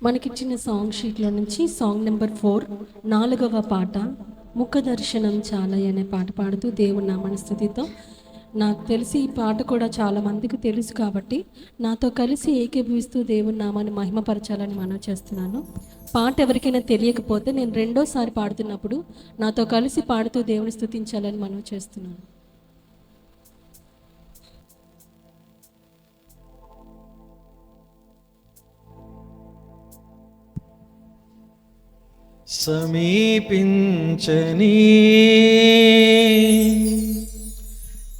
మనకిచ్చిన సాంగ్ షీట్లో నుంచి సాంగ్ నెంబర్ 4 4వ పాట ముఖ దర్శనం చాలయ్య అనే పాట పాడుతూ దేవుని నామమున స్తుతితో. నాకు తెలిసి ఈ పాట కూడా చాలా మందికి తెలుసు కాబట్టి నాతో కలిసి ఏకీభవిస్తూ దేవుని నామాన్ని మహిమపరచాలని మనవి చేస్తున్నాను. పాట ఎవరికైనా తెలియకపోతే నేను రెండోసారి పాడుతున్నప్పుడు నాతో కలిసి పాడుతూ దేవుని స్తుతించాలని మనవి చేస్తున్నాను. సమీపించని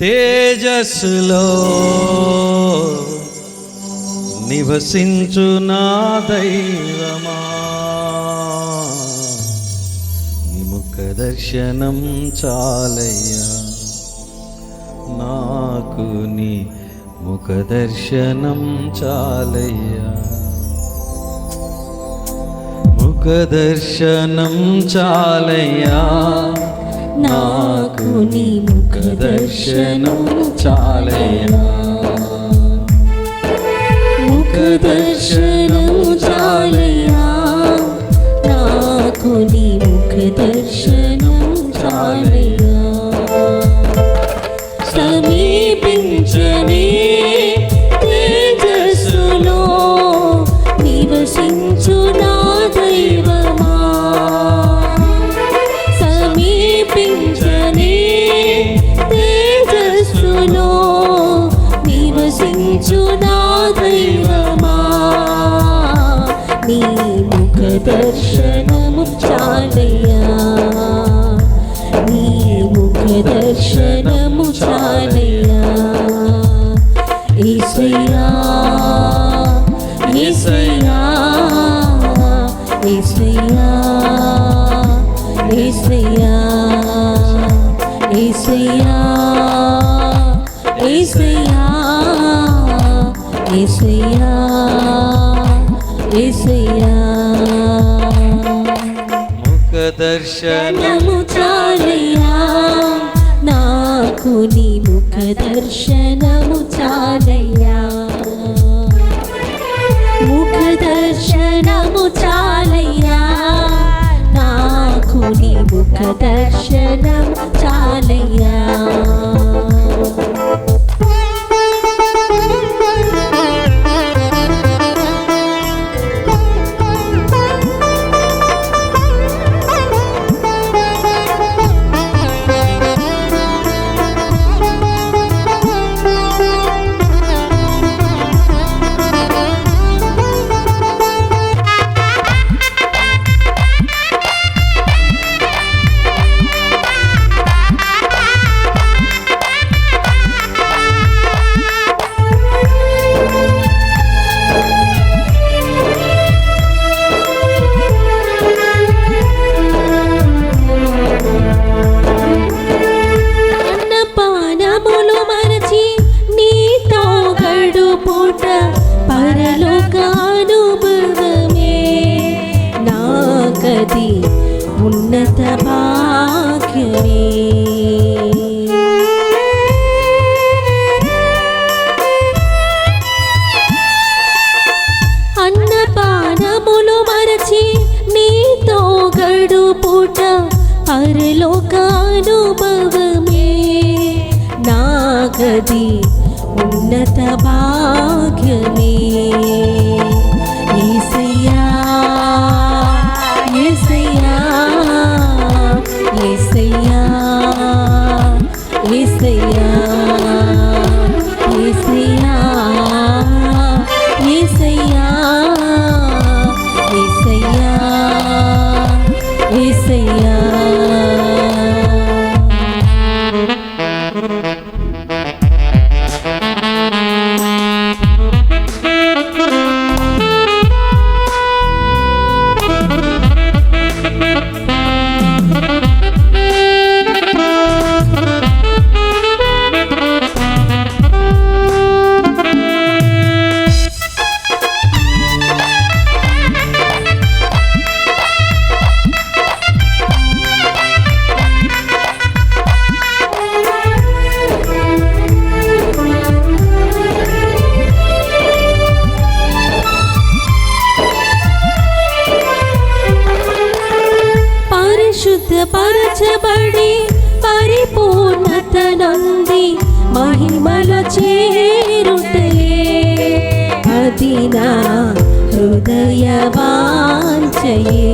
తేజస్సులో నివసించు నా దైవమా, నీ ముఖ దర్శనం చాలయ్యా నాకు, నీ ముఖ దర్శనం చాలయ్యా, ముఖ దర్శనం చాలయ్యా నాకు, నీ ముఖ దర్శనం చాలయ్యా, ముఖ దర్శనం చాలయ్యా నాకు, నీ ముఖ దర్శనం చాలయ్యా. సమీపించని తేజస్సులో నివసించు నా దైవమా, సమీపించని తేజస్సులో నివసించు నా దైవమా, నీ ముఖ దర్శనము చాలయ్యా, నీ ముఖ దర్శనము చాలయ్యా. యేసయ్యా యేసయ్యా యేసయ్యా యేసయ్యా యేసయ్యా యేసయ్యా యేసయ్యా యేసయ్యా, ముఖ దర్శనము చాలయ్యా నాకు, నీ ముఖ దర్శనము చాలయ్యా, ముఖ దర్శనము చాలయ్యా నాకు, నీ ముఖ దర్శనం చాలయ్యా. ఉన్నత భాగ్యమే, అన్నపానములు మరచి నీతో గడుపుట పరలోకానుభవమే, నాగది ఉన్నత భాగ్యమే. యేసయ్యా యేసయ్యా యేసయ్యా యేసయ్యా యేసయ్యా యేసయ్యా యేసయ్యా యేసయ్యా. పరిశుద్ధపరచబడి పరిపూర్ణత నంది మహిమలో చేరుటయే అది నా హృదయ వాంఛయే.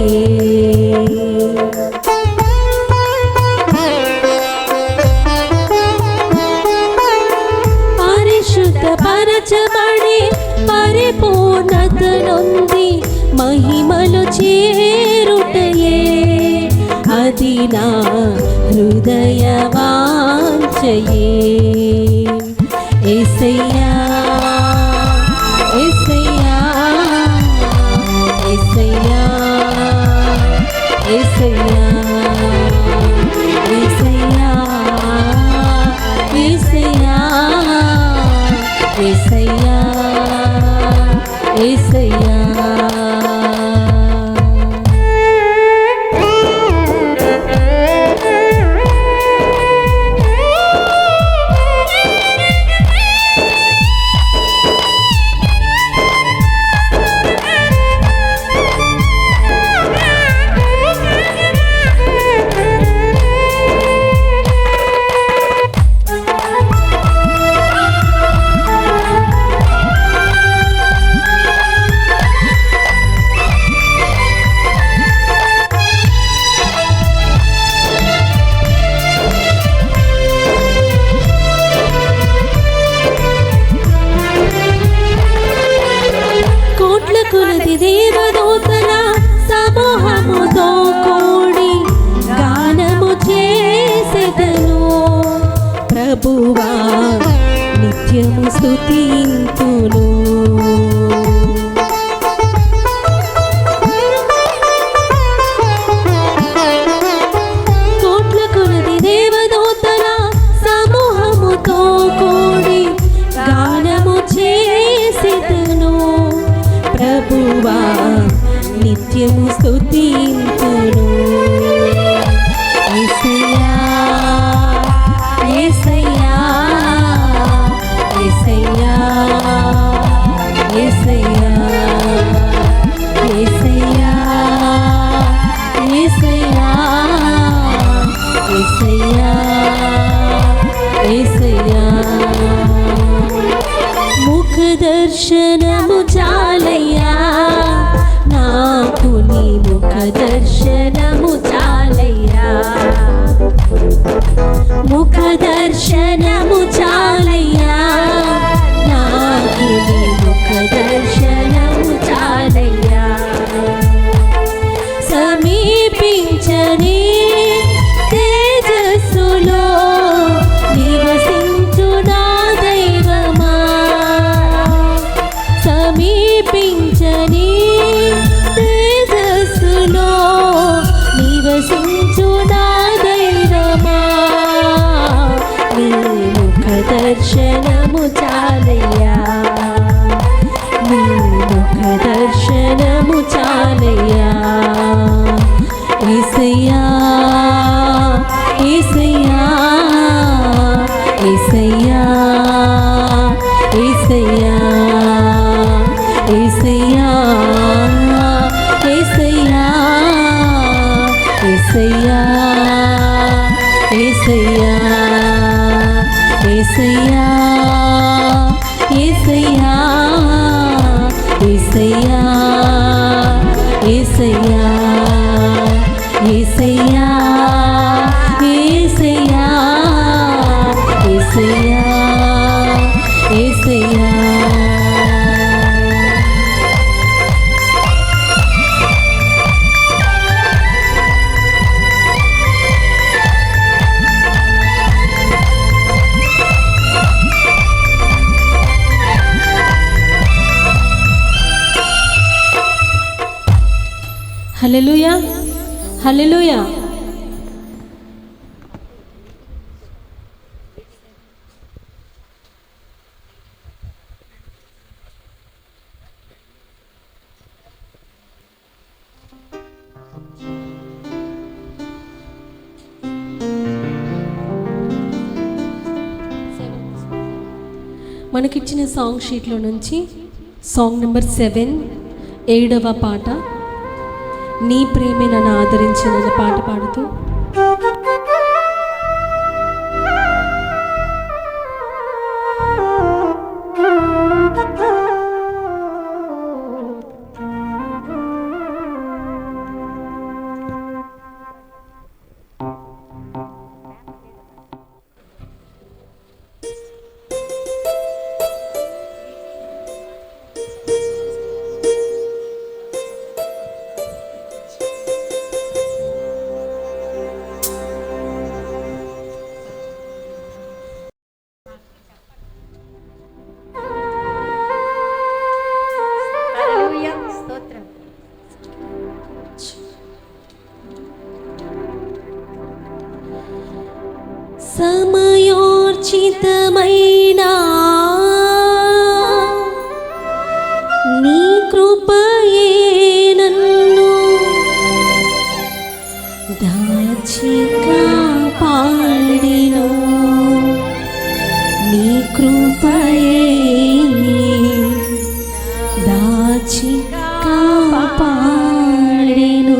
పరిశుద్ధపరచబడి పరిపూర్ణత నొంది మహిమలు చేరుటయే అది నా హృదయ వాంఛయే. యేసయ్యా యేసయ్యా యేసయ్యా యేసయ్యా యేసయ్యా యేసయ్యా యేసయ్యా యేసయ్యా. కొలది దేవదూతల సమూహముతో కూడి గానము చేసెదను ప్రభువా నిత్యము స్తుతింతును. కోట్ల కొలది దేవదూతల సమూహముతో కూడి గానము చేసెదను ప్రభువా నిత్యము స్తుతింతును. యేసయ్యా యేసయ్యా యేసయ్యా యేసయ్యా యేసయ్యా యేసయ్యా యేసయ్యా యేసయ్యా. ముఖ దర్శనము చాలయ్యా నాకు నీ ముఖ దర్శనము చాలయ్యా. ముఖ దర్శనము చాలయ్యా నాకు నీ ముఖ దర్శనము చాలయ్యా. సమీపించని తేజస్సులో నివసించు నా దైవమా. సమీపించని తేజస్సులో నివసించు నా దైవమా. నీ ముఖ దర్శనము చాలయ్యా నీ ముఖ దర్శనము చాలయ్యా. యేసయ్యా యేసయ్యా యేసయ్యా యేసయ్యా యేసయ్యా యేసయ్యా యేసయ్యా యేసయ్యా యేసయ్యా యేసయ్యా యేసయ్యా యేసయ్యా యేసయ్యా యేసయ్యా యేసయ్యా యేసయ్యా. హల్లెలూయా హల్లెలూయా. మనకిచ్చిన సాంగ్ షీట్లో నుంచి సాంగ్ నెంబర్ 7 7వ పాట నీ ప్రేమే నన్ను ఆదరించిన పాట పాడుతూ సమయోచితమైనా నీ కృపయే నన్ను దాచి కాపాడెను. నీ కృపయే దాచి కాపాడెను.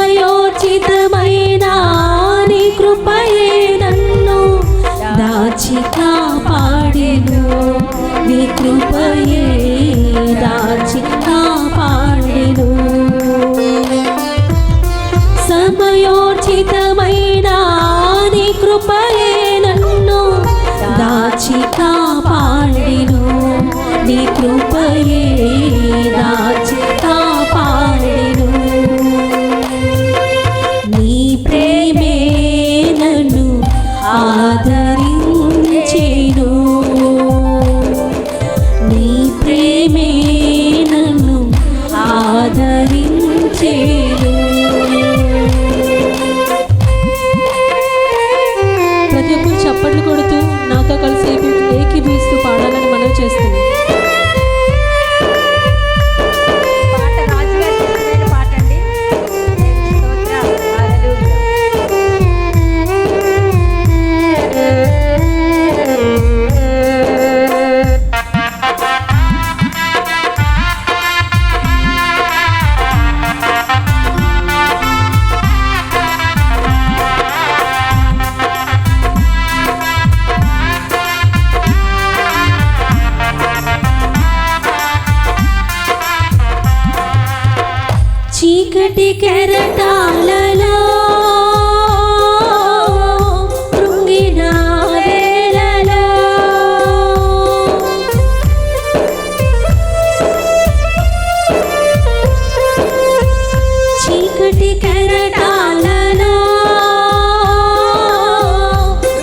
సమయోచితమైన నీ కృపయే నన్ను దాచి కాపాడెను. నీ కృపయే దాచి కాపాడెను. సమయోచితమైన నీ కృపయే నన్ను దాచి కాపాడెను. నీ కృపయే దాచి కాపాడెను. నీ ప్రేమే నన్ను ఆదరించెను. నీ ప్రేమే నన్ను ఆదరించెను. ప్రతి ఒక్కరు చప్పట్లు కొడుతూ నాతో కలిసి ఏకీభవిస్తూ పాడాలని మనవి చేస్తున్నాను. చీకటి కెరటాలలో కృంగిన వేళలో చీకటి కెరటాలలో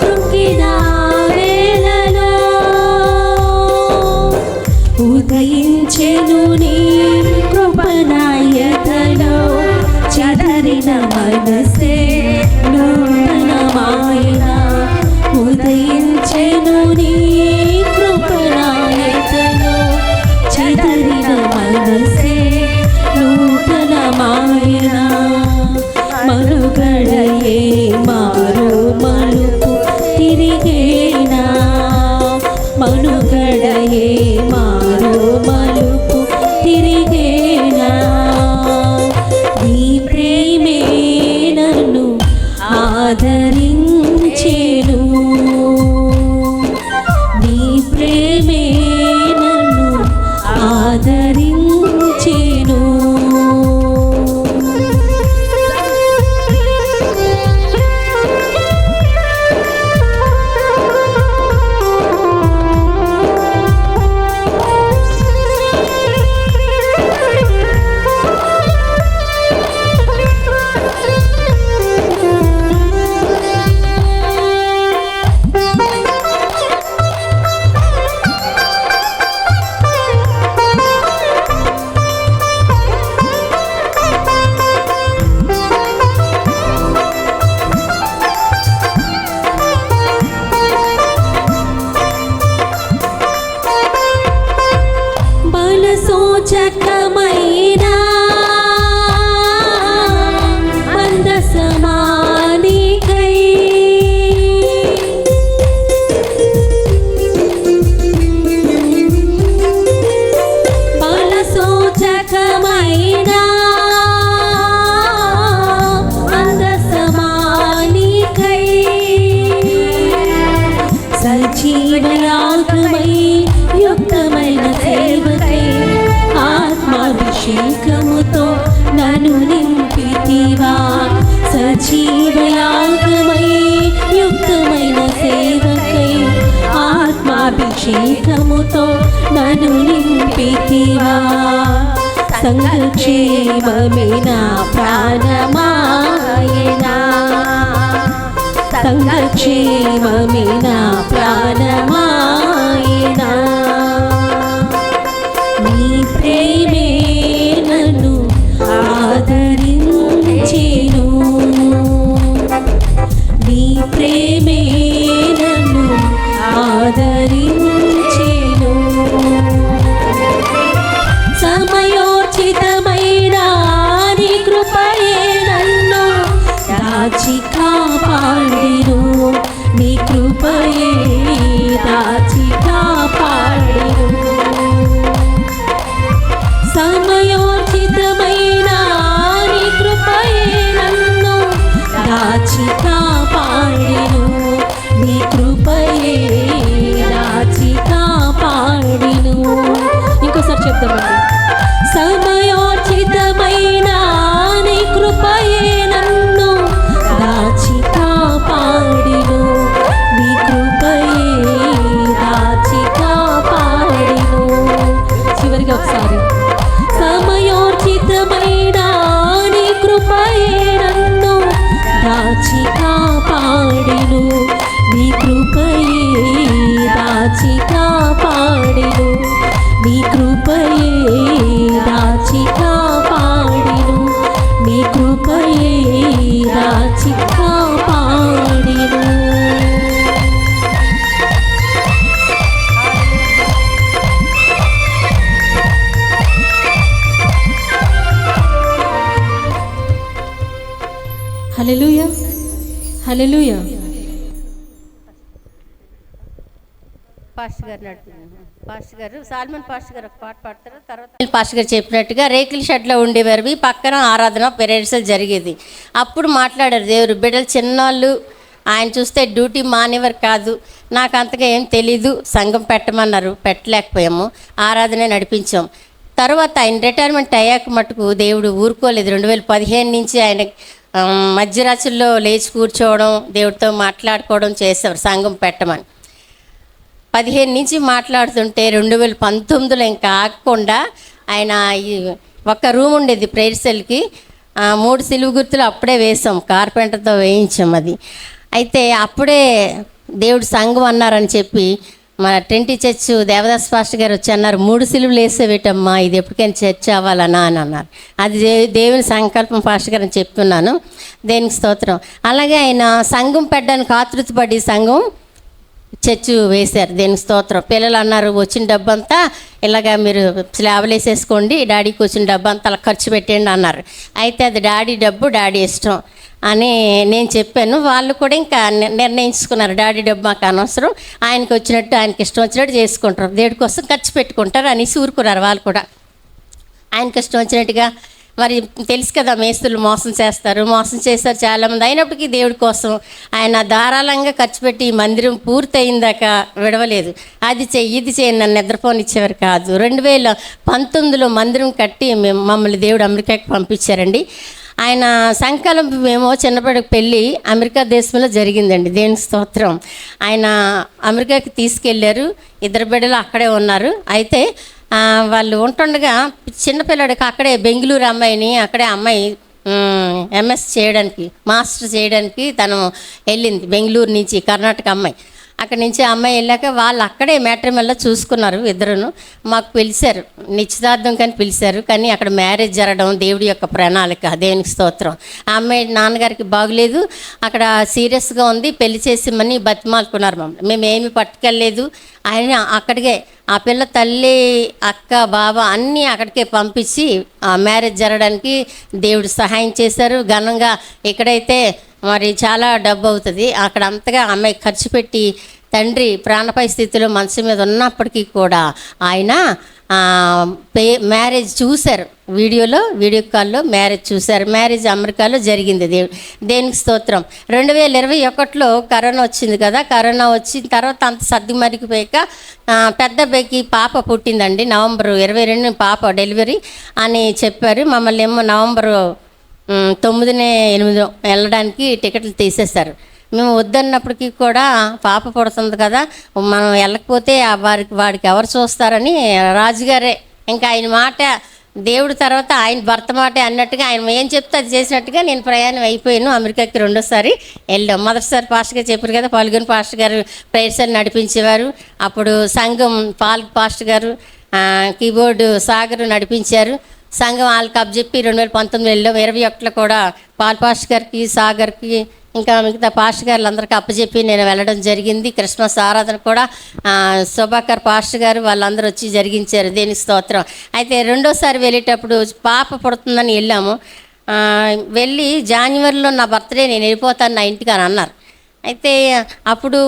కృంగిన వేళలో ఉదయించెను నీ కృపణాయతలో చెదరిన మనసే నూతనమాయన. ఉదయించెను నీ కృపణాయతలో చెదరిన మనసే నూతనమాయన. మనుగడయే మారు మలుపు తిరిగేనా. మనుగడయే మారు మలుపు తిరిగేనా. సూచకమైన మందసమానికై బల సూచకమైన మందసమానికై సజీవయాగమై యుక్తమైన సేవకై ఆత్మాభిషేకముతో నన్ను నింపితివా. సజీవయాగమై యుక్తమైన సేవకై ఆత్మాభిషేకముతో నన్ను నింపితివా. సంఘక్షేమమే నా ప్రాణమాయనా, సంఘక్షేమమే నా ప్రాణమాయనా. నీ ప్రేమే నన్ను ఆదరించెను, నీ ప్రేమే నన్ను ఆదరించెను. సమయోచితమైన నీ కృపయే నన్ను దాచి కాపాడెను, నీ కృపయే దాచి కాపాడెను. సమయోచితమైన నీ కృపయే నన్ను దాచి కాపాడెను, నీ కృపయే దాచి కాపాడెను. ఇంకోసారి చెప్తామండి. సమయోచితమైన నీ కృపయే నన్ను దాచి కాపాడెను, నీ కృపయే దాచి కాపాడెను. చివరిగా ఒకసారి. సమయోచితమైన నీ కృపయే నన్ను దాచి కాపాడెను, నీ కృపయే దాచి కాపాడెను, నీ కృపయే దాచి కాపాడెను, నీ కృపయే దాచి కాపాడెను. హల్లెలూయా, హల్లెలూయా. పాస్టర్ గారు పాస్టర్ గారు సాల్మన్ పాస్టర్ గారు ఒక పాట పాడతారు. తర్వాత పాస్టర్ గారు చెప్పినట్టుగా రేకుల షెడ్లో ఉండేవారు, పక్కన ఆరాధన పెరేడ్సలు జరిగేది. అప్పుడు మాట్లాడారు దేవుడు, బిడ్డలు చిన్నవాళ్ళు, ఆయన చూస్తే డ్యూటీ మానేవారు కాదు. నాకు అంతగా ఏం తెలీదు, సంఘం పెట్టమన్నారు, పెట్టలేకపోయాము, ఆరాధన నడిపించాం. తర్వాత ఆయన రిటైర్మెంట్ అయ్యాక మటుకు దేవుడు ఊరుకోలేదు. 2015 నుంచి ఆయన మధ్యరాత్రుల్లో లేచి కూర్చోవడం, దేవుడితో మాట్లాడుకోవడం చేసేవారు సంఘం పెట్టమని. 15 నుంచి మాట్లాడుతుంటే 2019లో ఇంకా ఆగకుండా ఆయన ఒక రూమ్ ఉండేది ప్రేయర్ సెల్కి, 3 సిలువు గుర్తులు అప్పుడే వేసాం, కార్పెంటర్తో వేయించాం అది. అయితే అప్పుడే దేవుడు సంఘం అన్నారని చెప్పి మన ట్రింటీ చర్చ్ దేవదాస్ పాస్టర్ గారు వచ్చి అన్నారు, 3 సిలువులు వేసేవేటమ్మా, ఇది ఎప్పటికైనా చర్చ్ అవ్వాలన్నా అని అన్నారు. అది దేవుని సంకల్పం పాస్టర్ గారు అని చెప్తున్నాను, దేనికి స్తోత్రం. అలాగే ఆయన సంఘం పెట్టడానికి ఆతృతపడి సంఘం చర్చ్ వేశారు, దేనికి స్తోత్రం. పిల్లలు అన్నారు, వచ్చిన డబ్బంతా ఇలాగా మీరు స్లాబ్లు వేసేసుకోండి, డాడీకి వచ్చిన డబ్బంతా అలా ఖర్చు పెట్టండి అన్నారు. అయితే అది డాడీ డబ్బు, డాడీ ఇష్టం అని నేను చెప్పాను. వాళ్ళు కూడా ఇంకా నిర్ణయించుకున్నారు, డాడీ డబ్బు మాకు అనవసరం, ఆయనకి వచ్చినట్టు ఆయనకి ఇష్టం వచ్చినట్టు చేసుకుంటారు, దేవుడి కోసం ఖర్చు పెట్టుకుంటారు అని ఊరుకున్నారు. వాళ్ళు కూడా ఆయనకి ఇష్టం వచ్చినట్టుగా. మరి తెలుసు కదా, మేస్తులు మోసం చేస్తారు చాలామంది. అయినప్పటికీ దేవుడి కోసం ఆయన ధారాళంగా ఖర్చు పెట్టి ఈ మందిరం పూర్తయిందాకా విడవలేదు. అది చెయ్యి ఇది చేయి నన్ను నిద్రపోనిచ్చేవారు కాదు. 2019లో మందిరం కట్టి మమ్మల్ని దేవుడు అమెరికాకి పంపించారండి. ఆయన సంకల్పం ఏమో చిన్నప్పటికి పెళ్ళి అమెరికా దేశంలో జరిగిందండి, దేనికి స్తోత్రం. ఆయన అమెరికాకి తీసుకెళ్ళారు, 2 బిడ్డలు అక్కడే ఉన్నారు. అయితే వాళ్ళు ఉంటుండగా చిన్నపిల్లడికి అక్కడే బెంగళూరు అమ్మాయిని, అక్కడే అమ్మాయి ఎంఎస్ చేయడానికి, మాస్టర్ చేయడానికి తను వెళ్ళింది బెంగళూరు నుంచి, కర్ణాటక అమ్మాయి. అక్కడి నుంచి ఆ అమ్మాయి వెళ్ళాక వాళ్ళు అక్కడే మ్యాట్రిమోనిలో చూసుకున్నారు ఇద్దరును. మాకు పిలిచారు, నిశ్చితార్థం కానీ పిలిచారు. కానీ అక్కడ మ్యారేజ్ జరగడం దేవుడి యొక్క ప్రణాళిక, దేవునికి స్తోత్రం. ఆ అమ్మాయి నాన్నగారికి బాగులేదు, అక్కడ సీరియస్గా ఉంది, పెళ్లి చేసిమని బతిమాలుకున్నారు మమ్మల్ని. మేము ఏమి పట్టుకెళ్ళలేదు. ఆయన అక్కడికే ఆ పిల్ల తల్లి, అక్క, బావ అన్నీ అక్కడికే పంపించి ఆ మ్యారేజ్ జరగడానికి దేవుడు సహాయం చేశారు ఘనంగా. ఇక్కడైతే మరి చాలా డబ్బు అవుతుంది, అక్కడ అంతగా అమ్మాయి ఖర్చు పెట్టి తండ్రి ప్రాణపాయ స్థితిలో మనసు మీద ఉన్నప్పటికీ కూడా ఆయన మ్యారేజ్ చూశారు. వీడియో కాల్లో మ్యారేజ్ చూశారు. మ్యారేజ్ అమెరికాలో జరిగింది. దేనికి స్తోత్రం. 2021లో కరోనా వచ్చింది కదా. కరోనా వచ్చిన తర్వాత అంత సర్ది మరిగిపోయాక పెద్ద అబ్బాయికి పాప పుట్టిందండి. నవంబర్ 22 పాప డెలివరీ అని చెప్పారు. మమ్మల్ని ఏమో నవంబర్ 9, 8 వెళ్ళడానికి టికెట్లు తీసేశారు. మేము వద్దన్నప్పటికీ కూడా పాప పుడుతుంది కదా, మనం వెళ్ళకపోతే వాడికి ఎవరు చూస్తారని రాజుగారే ఇంకా ఆయన మాట దేవుడి తర్వాత ఆయన భర్త మాట అన్నట్టుగా ఆయన ఏం చెప్తే అది చేసినట్టుగా నేను ప్రయాణం అయిపోయాను. అమెరికాకి 2వ సారి వెళ్ళాం. మొదటిసారి పాస్టర్ గారు చెప్పారు కదా, పాల్గొని పాస్టర్ గారు ప్రేయర్స్ నడిపించేవారు. అప్పుడు సంఘం పాస్టర్ గారు కీబోర్డు సాగర్ నడిపించారు. సంఘం వాళ్ళకి అప్పచెప్పి 2019 వెళ్ళాం. 21లో కూడా పాస్టర్ గారికి, సాగర్కి, ఇంకా మిగతా పాస్టర్ గారులు అందరికీ అప్పచెప్పి నేను వెళ్ళడం జరిగింది. క్రిస్మస్ ఆరాధన కూడా శోభాకర్ పాస్టర్ గారు వాళ్ళందరూ వచ్చి జరిగించారు. దేనికి స్తోత్రం. అయితే 2వ సారి వెళ్ళేటప్పుడు పాప పుడుతుందని వెళ్ళాము. వెళ్ళి జనవరిలో నా బర్త్డే, నేను వెళ్ళిపోతాను నా ఇంటికి అని అన్నారు. అయితే అప్పుడు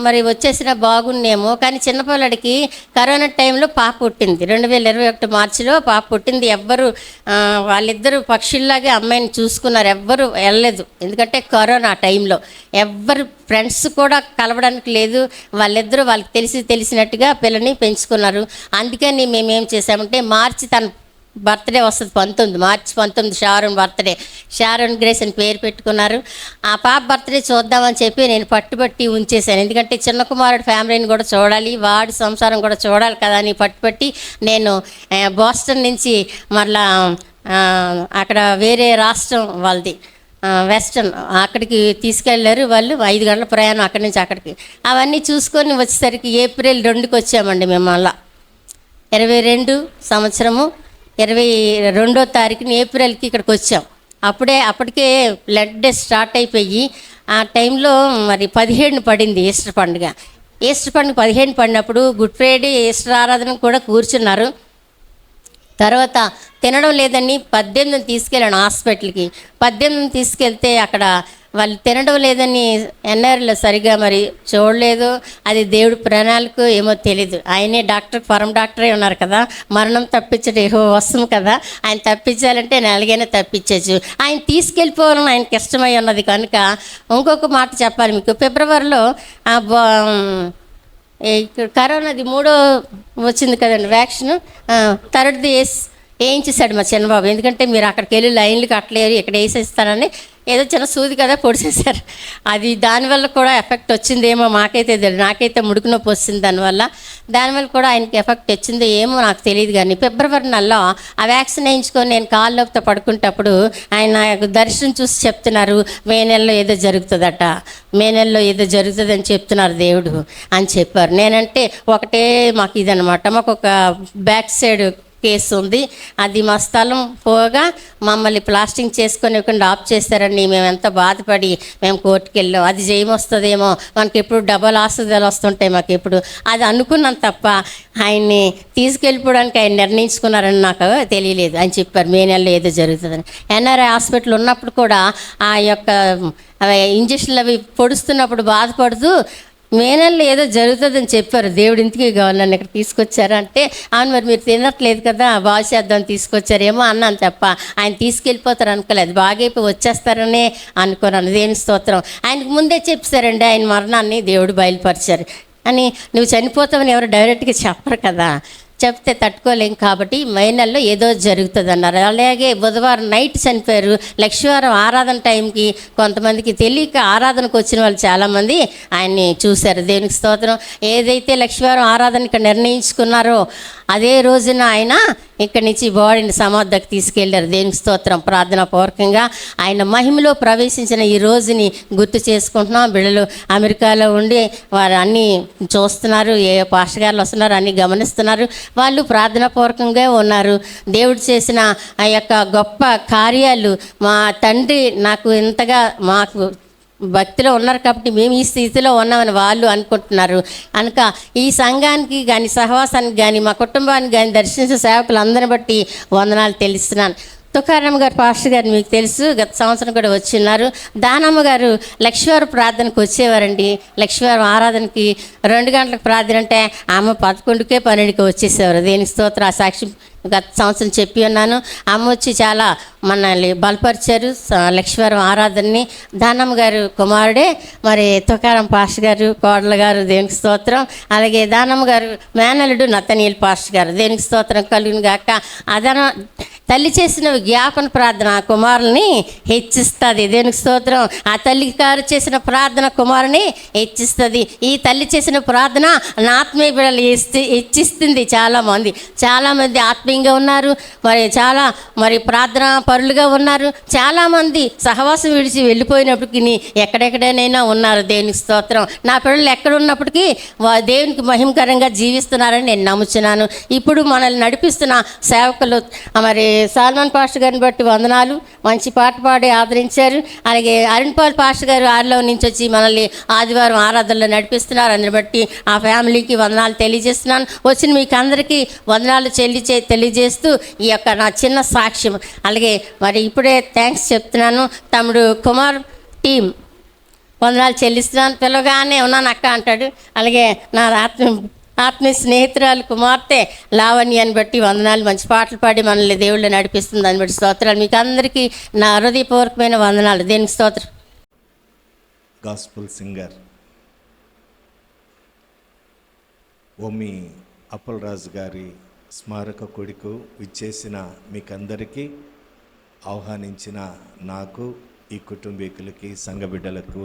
మరి వచ్చేసిన బాగున్నేమో, కానీ చిన్నపిల్లడికి కరోనా టైంలో పాప పుట్టింది. 2021 మార్చిలో పాప పుట్టింది. వాళ్ళిద్దరూ పక్షుల్లాగే అమ్మాయిని చూసుకున్నారు. ఎవ్వరు వెళ్ళలేదు, ఎందుకంటే కరోనా టైంలో ఎవ్వరు ఫ్రెండ్స్ కూడా కలవడానికి లేదు. వాళ్ళిద్దరూ వాళ్ళకి తెలిసినట్టుగా పిల్లని పెంచుకున్నారు. అందుకని మేమేం చేసామంటే మార్చి తన బర్త్డే వస్తుంది, మార్చి 19 షారోన్ బర్త్డే. షారోన్ గ్రేస్ అని పేరు పెట్టుకున్నారు. ఆ పాప బర్త్డే చూద్దామని చెప్పి నేను పట్టుబట్టి ఉంచేశాను. ఎందుకంటే చిన్న కుమారుడు ఫ్యామిలీని కూడా చూడాలి, వాడి సంసారం కూడా చూడాలి కదా అని పట్టుబట్టి నేను బోస్టన్ నుంచి మరలా అక్కడ వేరే రాష్ట్రం వాళ్ళది వెస్టర్న్, అక్కడికి తీసుకెళ్ళారు వాళ్ళు. 5 గంటల ప్రయాణం అక్కడి నుంచి అక్కడికి. అవన్నీ చూసుకొని వచ్చేసరికి ఏప్రిల్ 2కి వచ్చామండి మేము. మళ్ళా 22 సంవత్సరము 22వ తారీఖుని ఏప్రిల్కి ఇక్కడికి వచ్చాం. అప్పటికే బ్లడ్ డే స్టార్ట్ అయిపోయి ఆ టైంలో మరి 17 పడింది ఈస్టర్ పండుగ. 15 పడినప్పుడు గుడ్ ఫ్రైడే ఈస్టర్ ఆరాధన కూడా కూర్చున్నారు. తర్వాత తినడం లేదని 18 తీసుకెళ్ళాను హాస్పిటల్కి. 18 తీసుకెళ్తే అక్కడ వాళ్ళు తినడం లేదని ఎన్ఆర్లో సరిగా మరి చూడలేదు. అది దేవుడి ప్రణాళిక ఏమో తెలీదు. ఆయనే డాక్టర్, పరం డాక్టరే ఉన్నారు కదా, మరణం తప్పించడం వస్తుంది కదా, ఆయన తప్పించాలంటే నేను ఎలాగైనా తప్పించచ్చు. ఆయన తీసుకెళ్ళిపోవాలని ఆయనకి ఇష్టమై ఉన్నది కనుక. ఇంకొక మాట చెప్పాలి మీకు, ఫిబ్రవరిలో ఇక్కడ కరోనాది 3వ వచ్చింది కదండి వ్యాక్సిన్, 3rd వేయించేశాడు మా చిన్నబాబు. ఎందుకంటే మీరు అక్కడికి వెళ్ళి లైన్లు కట్టలేరు, ఇక్కడ వేసేస్తానని ఏదో చిన్న సూది కదా పొడిచేశారు. అది దానివల్ల కూడా ఎఫెక్ట్ వచ్చిందేమో మాకైతే తెలియదు. నాకైతే ముడుకు నొప్పి వస్తుంది దానివల్ల కూడా ఆయనకి ఎఫెక్ట్ వచ్చిందో ఏమో నాకు తెలియదు. కానీ ఫిబ్రవరి నెలలో ఆ వ్యాక్సిన్ వేయించుకొని నేను కాళ్ళలోతో పడుకుంటప్పుడు ఆయన దర్శనం చూసి చెప్తున్నారు, మే నెలలో ఏదో జరుగుతుందని చెప్తున్నారు దేవుడు అని చెప్పారు. నేనంటే ఒకటే మాకు ఇదనమాట, మాకు ఒక బ్యాక్ సైడ్ కేసు ఉంది. అది మా స్థలం పోగా మమ్మల్ని ప్లాస్టింగ్ చేసుకొని ఇవ్వకుండా ఆఫ్ చేస్తారని మేము ఎంత బాధపడి మేము కోర్టుకు వెళ్ళాం. అది జయమొస్తుందేమో, మనకి ఎప్పుడు డబల్ ఆస్తులు వస్తుంటాయి మాకు ఎప్పుడు, అది అనుకున్నాను తప్ప ఆయన్ని తీసుకెళ్ళిపోవడానికి ఆయన నిర్ణయించుకున్నారని నాకు తెలియలేదు అని చెప్పారు. మే నెలలో ఏదో జరుగుతుందని. ఎన్ఆర్ఐ హాస్పిటల్ ఉన్నప్పుడు కూడా ఆ యొక్క ఇంజక్షన్లు అవి పొడుస్తున్నప్పుడు బాధపడుతూ మే నెలలో ఏదో జరుగుతుందని చెప్పారు. దేవుడు ఇంటికి కావాలి నన్ను ఇక్కడ తీసుకొచ్చారు అంటే, అవును మరి మీరు తినట్లేదు కదా, బాగు చేద్దాం తీసుకొచ్చారేమో అన్నాను తప్ప ఆయన తీసుకెళ్ళిపోతారు అనుకోలేదు. బాగైపోయి వచ్చేస్తారనే అనుకున్నాను. దేని స్తోత్రం. ఆయనకు ముందే చెప్పారండి ఆయన మరణాన్ని దేవుడు బయలుపరిచారు అని. నువ్వు చనిపోతావని ఎవరు డైరెక్ట్గా చెప్పరు కదా, చెప్తే తట్టుకోలేం కాబట్టి మే నెలలో ఏదో జరుగుతుంది అన్నారు. అలాగే బుధవారం నైట్ చనిపోయారు. లక్షవారం ఆరాధన టైంకి కొంతమందికి తెలియక ఆరాధనకు వచ్చిన వాళ్ళు చాలామంది ఆయన్ని చూశారు. దేవునికి స్తోత్రం. ఏదైతే లక్షవారం ఆరాధనకి నిర్ణయించుకున్నారో అదే రోజున ఆయన ఇక్కడి నుంచి బాడీని సమాధికి తీసుకెళ్లారు. దేవునికి స్తోత్రం. ప్రార్థనా పూర్వకంగా ఆయన మహిమలో ప్రవేశించిన ఈ రోజుని గుర్తు చేసుకుంటున్నాం. బిడ్డలు అమెరికాలో ఉండి వారు అన్నీ చూస్తున్నారు, ఏ పాస్టర్ గారులు వస్తున్నారు అన్నీ గమనిస్తున్నారు. వాళ్ళు ప్రార్థనా పూర్వకంగా ఉన్నారు. దేవుడు చేసిన ఆ యొక్క గొప్ప కార్యాలు మా తండ్రి నాకు ఇంతగా మాకు భక్తిలో ఉన్నారు కాబట్టి మేము ఈ స్థితిలో ఉన్నామని వాళ్ళు అనుకుంటున్నారు. కనుక ఈ సంఘానికి కానీ సహవాసానికి కానీ మా కుటుంబానికి కానీ దర్శించిన సేవకులందరిని బట్టి వందనాలు తెలుస్తున్నాను. తుకారాం గారు పాస్టర్ గారు మీకు తెలుసు, గత సంవత్సరం కూడా వచ్చిన్నారు. దానమ్మ గారు లక్షవారం ప్రార్థనకు వచ్చేవారండి. లక్షవారం ఆరాధనకి 2 గంటలకు ప్రార్థన అంటే ఆమె 11కే 12కి వచ్చేసేవారు. దేనికి స్తోత్రం. ఆ సాక్షి గత సంవత్సరం చెప్పి ఉన్నాను. అమ్మ వచ్చి చాలా మనల్ని బలపరిచారు లక్షవారం ఆరాధనని. దానమ్మ గారు కుమారుడే మరి తుకారాం పాస్టర్ గారు, కోడల గారు, దేనికి స్తోత్రం. అలాగే దానమ్మ గారు మేనలుడు నతనీయులు పాస్టర్ గారు, దేనికి స్తోత్రం కలుగును గాక. తల్లి చేసిన జ్ఞాపన ప్రార్థన కుమారుల్ని హెచ్చిస్తుంది. దేనికి స్తోత్రం. ఆ తల్లి గారు చేసిన ప్రార్థన కుమారుని హెచ్చిస్తుంది. ఈ తల్లి చేసిన ప్రార్థన నా ఆత్మీయ బిడ్డలు హెచ్చిస్తుంది. చాలామంది ఆత్మీయంగా ఉన్నారు, మరి ప్రార్థన పరులుగా ఉన్నారు. చాలామంది సహవాసం విడిచి వెళ్ళిపోయినప్పటికీ ఎక్కడెక్కడైనా ఉన్నారు. దేవునికి స్తోత్రం. నా పిల్లలు ఎక్కడ ఉన్నప్పటికీ దేవునికి మహిమకరంగా జీవిస్తున్నారని నేను నమ్ముచున్నాను. ఇప్పుడు మనల్ని నడిపిస్తున్న సేవకులు మరి సాల్మన్ పాస్టర్ గారిని బట్టి వందనాలు. మంచి పాట పాడి ఆదరించారు. అలాగే అరుణ్పాల్ పాస్టర్ గారు ఆరిలో నుంచి వచ్చి మనల్ని ఆదివారం ఆరాధనలో నడిపిస్తున్నారు. అందుని బట్టి ఆ ఫ్యామిలీకి వందనాలు తెలియజేస్తున్నాను. వచ్చిన మీకు అందరికీ వందనాలు తెలియజేస్తూ ఈ యొక్క నా చిన్న సాక్ష్యం. అలాగే మరి ఇప్పుడే థ్యాంక్స్ చెప్తున్నాను. తమ్ముడు కుమార్ టీం వందనాలు చెల్లిస్తున్నాను. పిల్లగానే ఉన్నాను అక్క అంటాడు. అలాగే నా ఆత్మీయ స్నేహితురాలు కుమార్తె లావణ్యాన్ని బట్టి వందనాలు. మంచి పాటలు పాడి మనల్ని దేవుళ్ళు నడిపిస్తుంది. దాన్ని బట్టి స్తోత్రాలు. మీకు అందరికీ నా హృదయపూర్వకమైన వందనాలు. దేనికి స్తోత్రం. గాస్పుల్ సింగర్ ఓమి అప్పలరాజు గారి స్మారక కొడుకు విచ్చేసిన మీకందరికీ, ఆహ్వానించిన నాకు, ఈ కుటుంబీకులకి, సంఘ బిడ్డలకు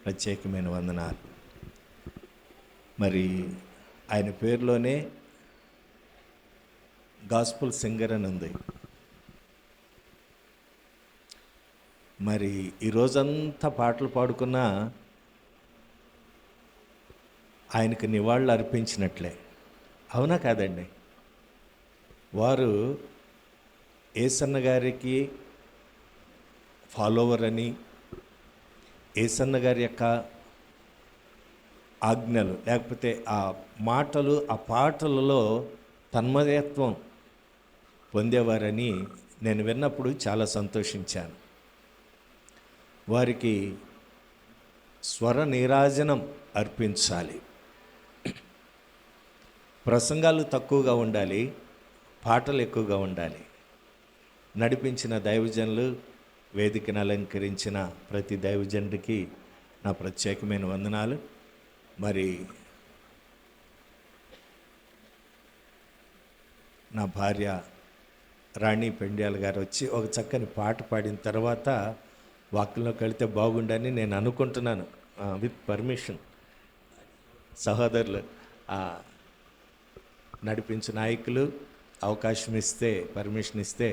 ప్రత్యేకమైన వందనాలు. మరి ఆయన పేరులోనే గాస్పుల్ సింగర్ అని ఉంది. మరి ఈరోజంతా పాటలు పాడుకున్నా ఆయనకు నివాళులు అర్పించినట్లే. అవునా కాదండి? వారు ఏసన్న గారికి ఫాలోవర్ అని, ఏసన్న గారి యొక్క ఆజ్ఞలు లేకపోతే ఆ మాటలు, ఆ పాటలలో తన్మయత్వం పొందేవారని నేను విన్నప్పుడు చాలా సంతోషించాను. వారికి స్వర నీరాజనం అర్పించాలి. ప్రసంగాలు తక్కువగా ఉండాలి, పాటలు ఎక్కువగా ఉండాలి. నడిపించిన దైవజనులు, వేదికను అలంకరించిన ప్రతి దైవజనుడికి నా ప్రత్యేకమైన వందనాలు. మరి నా భార్య రాణి పెండ్యాల గారు వచ్చి ఒక చక్కని పాట పాడిన తర్వాత వాక్యంలోకి వెళితే బాగుండని నేను అనుకుంటున్నాను. విత్ పర్మిషన్ సహోదరులు, నడిపించే నాయకులు అవకాశం ఇస్తే, పర్మిషన్ ఇస్తే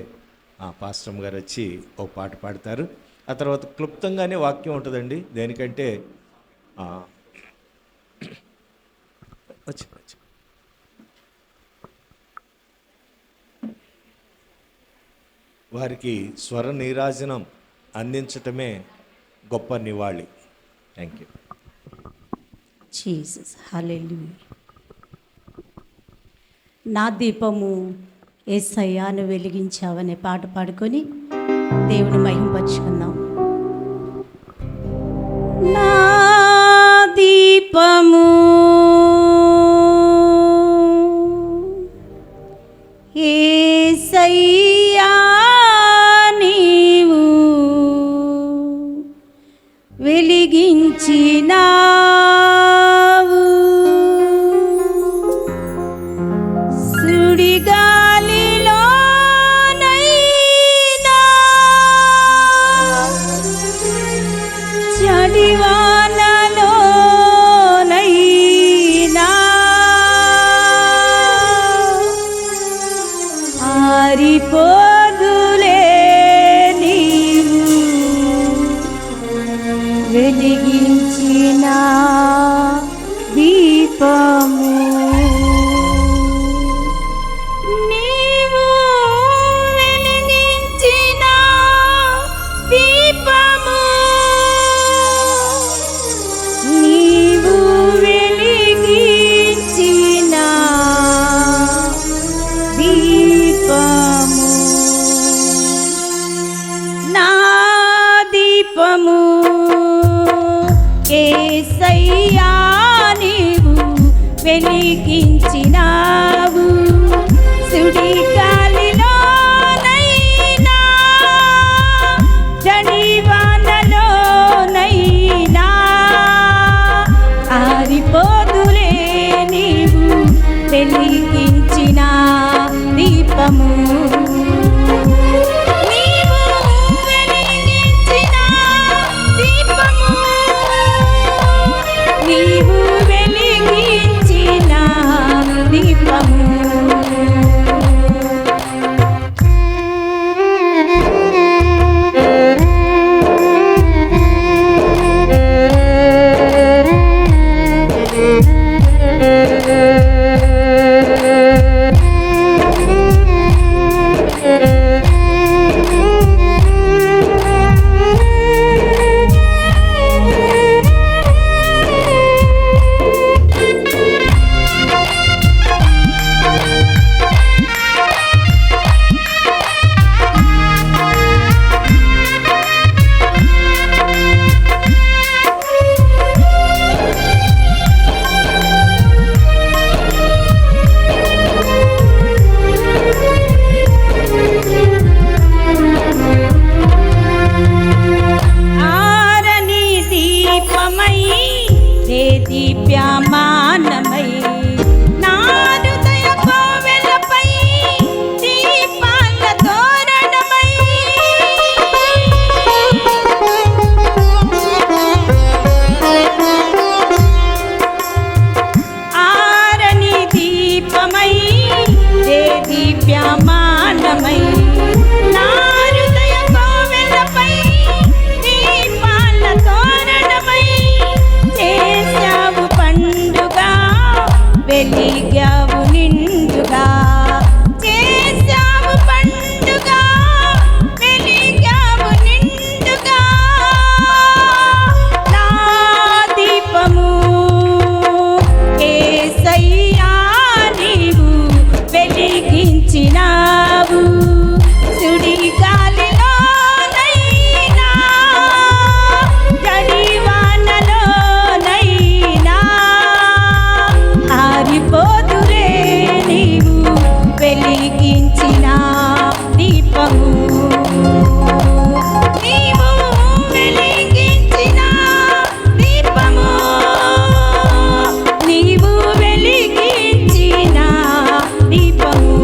పాస్టర్ గారు వచ్చి ఓ పాట పాడతారు. ఆ తర్వాత క్లుప్తంగానే వాక్యం ఉంటుందండి. దేనికంటే వచ్చి వారికి స్వర నీరాజనం అందించటమే గొప్ప నివాళి. Thank you. జీసస్ హల్లెలూయా. నా దీపము యేసయ్యాను వెలిగించావనే పాట పాడుకొని దేవుని మహింపరుచుకుందాం. నా దీపము యేసయ్యా నీవు వెలిగించినావు, ఆరిపోదులే నీవు వెలిగించిన దీపము నీవు వెలిగించిన దీపము నీవు వెలిగించిన దీపము నా దీపము యేసయ్యా నీవు వెలిగించినావు సుడి గాలిలోనైనా జడివానలోనైనా ఆరిపోదులే నీవు వెలిగించిన దీపము నీవు వెలిగించిన దీపము నీవు వెలిగించిన దీపము ఆరని దీపమై దీప్యమానమై నా హృదయ కోవెలపై దీపాల తోరణమై ఆరని దీపమై దీప్యమానమై నా హృదయ కోవెలపై దీపాల తోరణమై చేశావు పండుగ వెలిగావు నిండుగా చేశావు పండుగ వెలిగావు నిండుగా నా దీపము యేసయ్యా నీవు వెలిగించినావు సుడి గాలిలోనైనా జడివానలోనైనా ఆరిపోదులే నీవు వెలిగించిన దీపము నీవు వెలిగించిన దీపము నీవు వెలిగించిన దీపము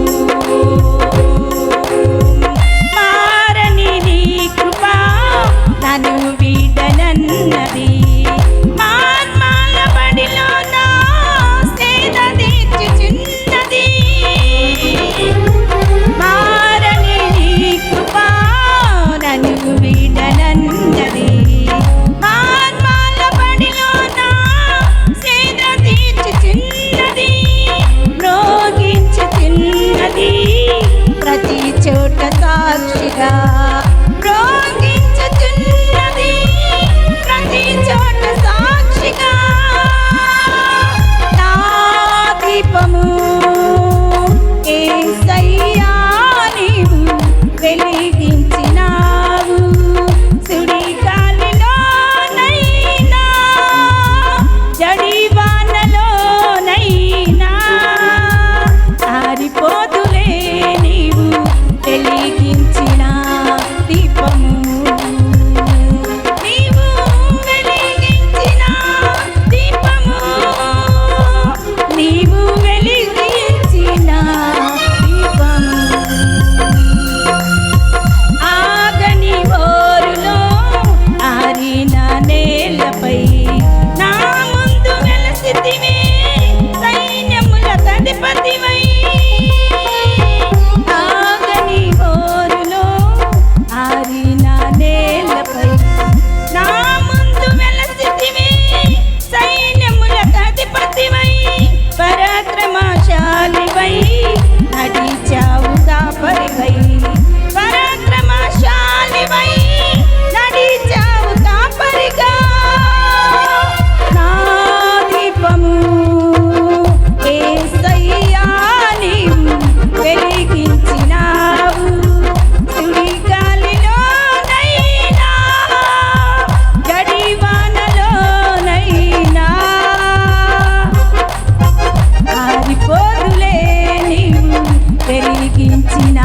వెలిగించిన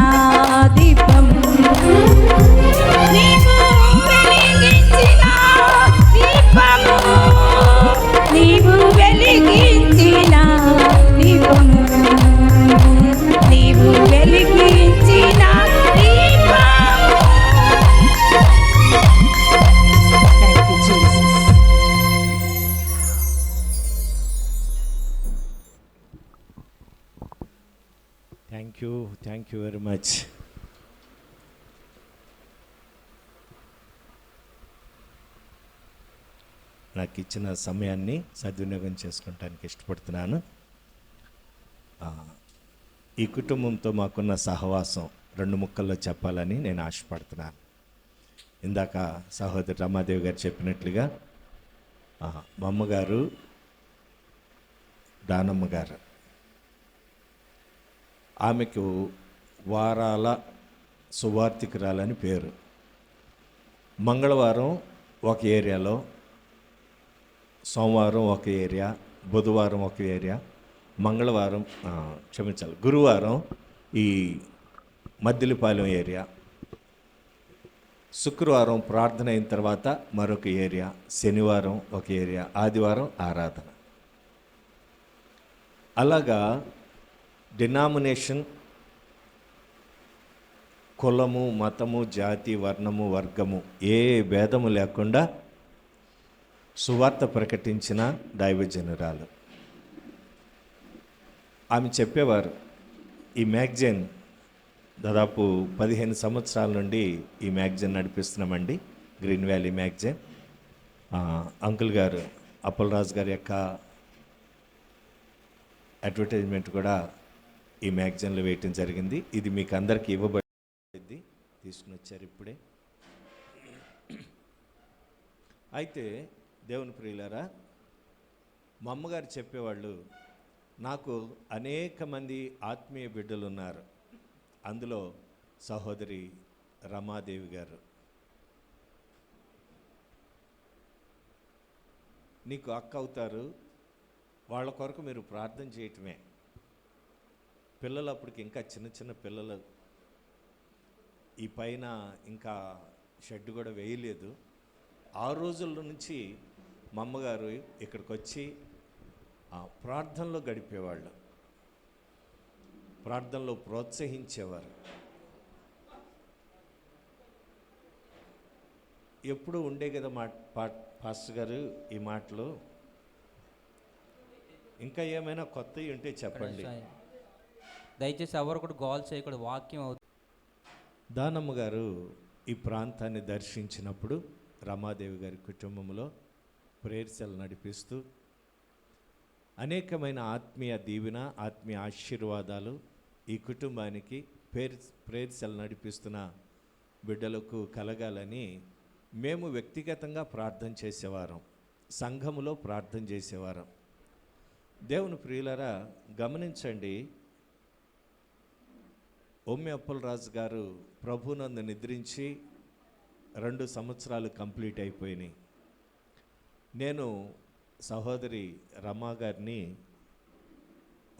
దీపము నీవు వెలిగించిన దీపము నీవు వెలిగించిన దీపము నీవు వెలిగించిన దీపము. Thank you, Jesus. Thank you very much. నాకు ఇచ్చిన సమయాన్ని సద్వినియోగం చేసుకుంటానికి ఇష్టపడుతున్నాను. ఈ కుటుంబంతో మాకున్న సహవాసం 2 ముక్కల్లో చెప్పాలని నేను ఆశపడుతున్నాను. ఇందాక సహోదరి రమాదేవి గారు చెప్పినట్లుగా మా అమ్మగారు దానమ్మ గారు, ఆమెకు వారాల సువార్థికురాలని పేరు. మంగళవారం ఒక ఏరియాలో, సోమవారం ఒక ఏరియా, బుధవారం ఒక ఏరియా, గురువారం ఈ మద్దిలిపాలెం ఏరియా, శుక్రవారం ప్రార్థన అయిన తర్వాత మరొక ఏరియా, శనివారం ఒక ఏరియా, ఆదివారం ఆరాధన. అలాగా డినామినేషన్, కులము, మతము, జాతి, వర్ణము, వర్గము ఏ భేదము లేకుండా సువార్త ప్రకటించిన దైవజనురాలు. ఆమె చెప్పేవారు, ఈ మ్యాగజైన్ దాదాపు 15 సంవత్సరాల నుండి ఈ మ్యాగజైన్ నడిపిస్తున్నామండి, గ్రీన్ వ్యాలీ మ్యాగజైన్. అంకుల్ గారు అప్పలరాజు గారి యొక్క అడ్వర్టైజ్మెంట్ కూడా ఈ మ్యాగజైన్లో వేయటం జరిగింది. ఇది మీకు అందరికీ ఇవ్వబడింది, తీసుకుని వచ్చారు ఇప్పుడే. అయితే దేవుని ప్రియులారా, మా అమ్మగారు చెప్పేవాళ్ళు, నాకు అనేక మంది ఆత్మీయ బిడ్డలు ఉన్నారు, అందులో సహోదరి రమాదేవి గారు. నీకు అక్క అవుతారు, వాళ్ళ కొరకు మీరు ప్రార్థన చేయటమే. పిల్లలు అప్పటికి ఇంకా చిన్న చిన్న పిల్లలు, ఈ పైన ఇంకా షెడ్ కూడా వేయలేదు. ఆ రోజుల నుంచి మా అమ్మగారు ఇక్కడికి వచ్చి ప్రార్థనలో గడిపేవాళ్ళు, ప్రార్థనలో ప్రోత్సహించేవారు. ఎప్పుడు ఉండే కదా పాస్టర్ గారు ఈ మాటలు. ఇంకా ఏమైనా కొత్తవి ఉంటే చెప్పండి. దయచేసి ఎవరు కూడా గోల్ చేయకూడదు, వాక్యం అవుతుంది. దానమ్మ గారు ఈ ప్రాంతాన్ని దర్శించినప్పుడు రమాదేవి గారి కుటుంబంలో ప్రేయర్ సెల్ నడిపిస్తూ అనేకమైన ఆత్మీయ దీవెన, ఆత్మీయ ఆశీర్వాదాలు ఈ కుటుంబానికి ప్రేయర్ సెల్ నడిపిస్తున్న బిడ్డలకు కలగాలని మేము వ్యక్తిగతంగా ప్రార్థన చేసేవారం, సంఘములో ప్రార్థన చేసేవారం. దేవుని ప్రియులరా, గమనించండి, ఒమ్మె అప్పలరాజు గారు ప్రభునందు నిద్రించి 2 సంవత్సరాలు కంప్లీట్ అయిపోయినాయి. నేను సహోదరి రమా గారిని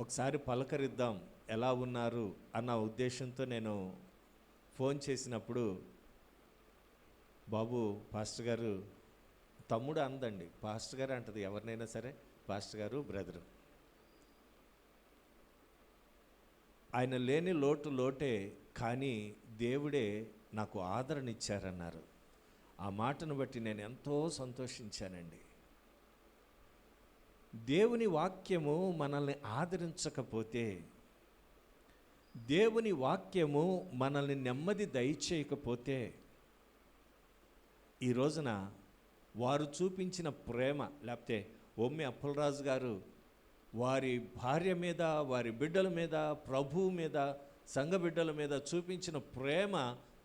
ఒకసారి పలకరిద్దాం, ఎలా ఉన్నారు అన్న ఉద్దేశంతో నేను ఫోన్ చేసినప్పుడు, బాబు పాస్టర్ గారు, తమ్ముడు అందండి, పాస్టర్ గారు అంటది ఎవరినైనా సరే, పాస్టర్ గారు బ్రదరు. ఆయన లేని లోటే, కానీ దేవుడే నాకు ఆదరణ ఇచ్చారన్నారు. ఆ మాటను బట్టి నేను ఎంతో సంతోషించానండి. దేవుని వాక్యము మనల్ని ఆదరించకపోతే, దేవుని వాక్యము మనల్ని నెమ్మది దయచేయకపోతే, ఈ రోజున వారు చూపించిన ప్రేమ, లేకపోతే ఒమ్మె అప్పలరాజు గారు వారి భార్య మీద, వారి బిడ్డల మీద, ప్రభువు మీద, సంఘ బిడ్డల మీద చూపించిన ప్రేమ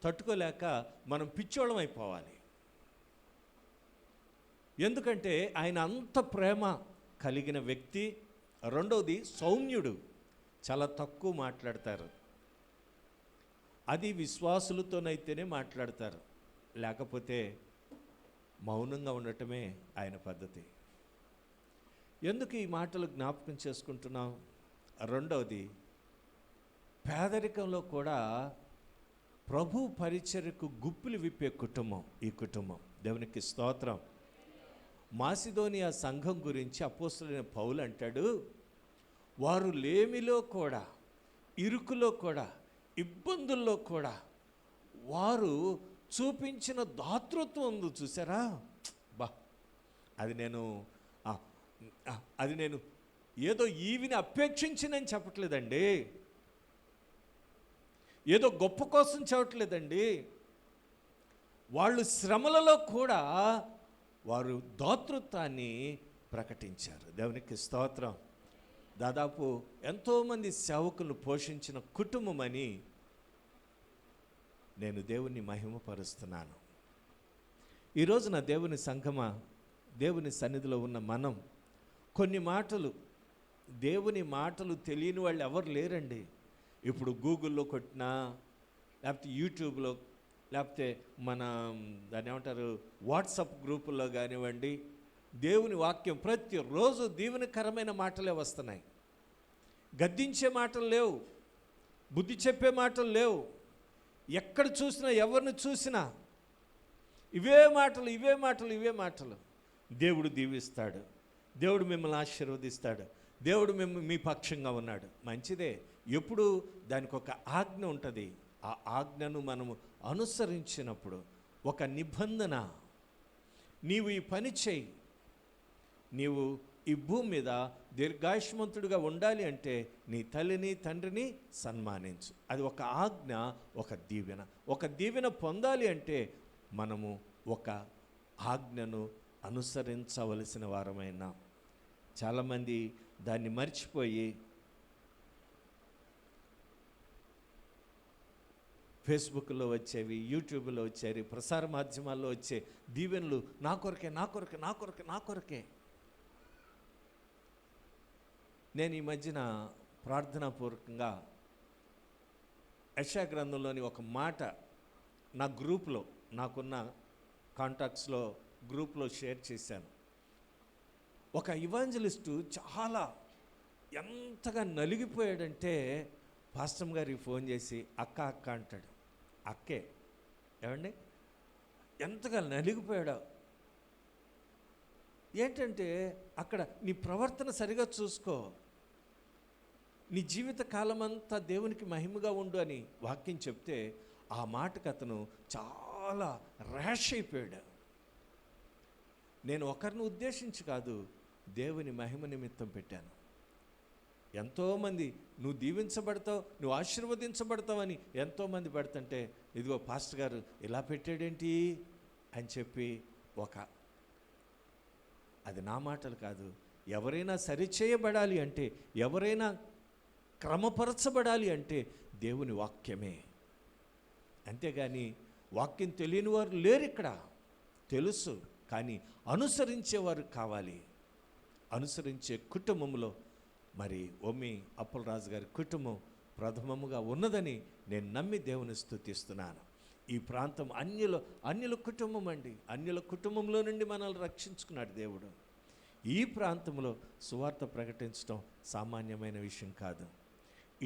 తట్టుకోలేక మనం పిచ్చోళం అయిపోవాలి. ఎందుకంటే ఆయన అంత ప్రేమ కలిగిన వ్యక్తి. రెండవది సౌమ్యుడు, చాలా తక్కువ మాట్లాడతారు. అది విశ్వాసులతోనైతేనే మాట్లాడతారు, లేకపోతే మౌనంగా ఉండటమే ఆయన పద్ధతి. ఎందుకు ఈ మాటలు జ్ఞాపకం చేసుకుంటున్నాం? రెండవది, పేదరికంలో కూడా ప్రభు పరిచర్యకు గుప్పులు విప్పే కుటుంబం ఈ కుటుంబం. దేవునికి స్తోత్రం. మాసిదోనియా సంఘం గురించి అపోస్తలుడైన పౌలు అంటాడు, వారు లేమిలో కూడా, ఇరుకులో కూడా, ఇబ్బందుల్లో కూడా వారు చూపించిన దాతృత్వం ఉంది చూసారా. బా, అది నేను ఏదో ఈవిని అపేక్షించినని చెప్పట్లేదండి, ఏదో గొప్ప కోసం చెప్పట్లేదండి. వాళ్ళు శ్రమలలో కూడా వారు దాతృత్వాన్ని ప్రకటించారు. దేవునికి స్తోత్రం. దాదాపు ఎంతోమంది సేవకులను పోషించిన కుటుంబం అని నేను దేవుని మహిమపరుస్తున్నాను. ఈరోజు నా దేవుని సంఘమా, దేవుని సన్నిధిలో ఉన్న మనం కొన్ని మాటలు, దేవుని మాటలు తెలియని వాళ్ళు ఎవరు లేరండి. ఇప్పుడు గూగుల్లో కొట్టినా, లేకపోతే యూట్యూబ్లో, లేకపోతే మన దాన్ని ఏమంటారు వాట్సాప్ గ్రూపుల్లో కానివ్వండి, దేవుని వాక్యం ప్రతిరోజు దీవెనకరమైన మాటలే వస్తున్నాయి. గద్దించే మాటలు లేవు, బుద్ధి చెప్పే మాటలు లేవు. ఎక్కడ చూసినా, ఎవరిని చూసినా ఇవే మాటలు, ఇవే మాటలు, ఇవే మాటలు. దేవుడు దీవిస్తాడు, దేవుడు మిమ్మల్ని ఆశీర్వదిస్తాడు, దేవుడు మీ పక్షంగా ఉన్నాడు. మంచిదే. ఎప్పుడు దానికి ఒక ఆజ్ఞ ఉంటుంది. ఆ ఆజ్ఞను మనము అనుసరించినప్పుడు ఒక నిబంధన, నీవు ఈ పని చేయి, నీవు ఈ భూమి మీద దీర్ఘాయుష్మంతుడిగా ఉండాలి అంటే నీ తల్లిని తండ్రిని సన్మానించు. అది ఒక ఆజ్ఞ, ఒక దీవెన. ఒక దీవెన పొందాలి అంటే మనము ఒక ఆజ్ఞను అనుసరించవలసిన వారమైనా. చాలామంది దాన్ని మర్చిపోయి ఫేస్బుక్లో వచ్చేవి, యూట్యూబ్లో వచ్చేవి, ప్రసార మాధ్యమాల్లో వచ్చే దీవెనలు నా కొరకే, నా కొరకే, నా కొరకే, నా కొరకే. నేను ఈ మధ్యన ప్రార్థనాపూర్వకంగా యెషయా గ్రంథంలోని ఒక మాట నా గ్రూప్లో, నాకున్న కాంటాక్ట్స్లో గ్రూప్లో షేర్ చేశాను. ఒక ఇవాంజలిస్టు చాలా ఎంతగా నలిగిపోయాడంటే పాస్టర్ గారికి ఫోన్ చేసి అక్క అక్క అంటాడు. అక్కే ఏమండి, ఎంతగా నలిగిపోయాడో. ఏంటంటే అక్కడ నీ ప్రవర్తన సరిగా చూసుకో, నీ జీవిత కాలమంతా దేవునికి మహిమగా ఉండు అని వాక్యం చెప్తే ఆ మాటకు అతను చాలా ర్యాష్ అయిపోయాడు. నేను ఒకరిని ఉద్దేశించి కాదు, దేవుని మహిమ నిమిత్తం పెట్టాను. ఎంతోమంది నువ్వు దీవించబడతావు, నువ్వు ఆశీర్వదించబడతావని ఎంతోమంది పెడుతుంటే, ఇదిగో పాస్టర్ గారు ఇలా పెట్టాడేంటి అని చెప్పి అది నా మాటలు కాదు. ఎవరైనా సరిచేయబడాలి అంటే, ఎవరైనా క్రమపరచబడాలి అంటే దేవుని వాక్యమే. అంతేగాని వాక్యం తెలియని వారు లేరు ఇక్కడ, తెలుసు, కానీ అనుసరించేవారు కావాలి. అనుసరించే కుటుంబంలో మరి ఒమ్మి అప్పలరాజు గారి కుటుంబం ప్రథమముగా ఉన్నదని నేను నమ్మి దేవుని స్తుతిస్తున్నాను. ఈ ప్రాంతం అన్యుల కుటుంబం అండి. అన్యుల కుటుంబంలో నుండి మనల్ని రక్షించుకున్నాడు దేవుడు. ఈ ప్రాంతంలో సువార్త ప్రకటించడం సామాన్యమైన విషయం కాదు.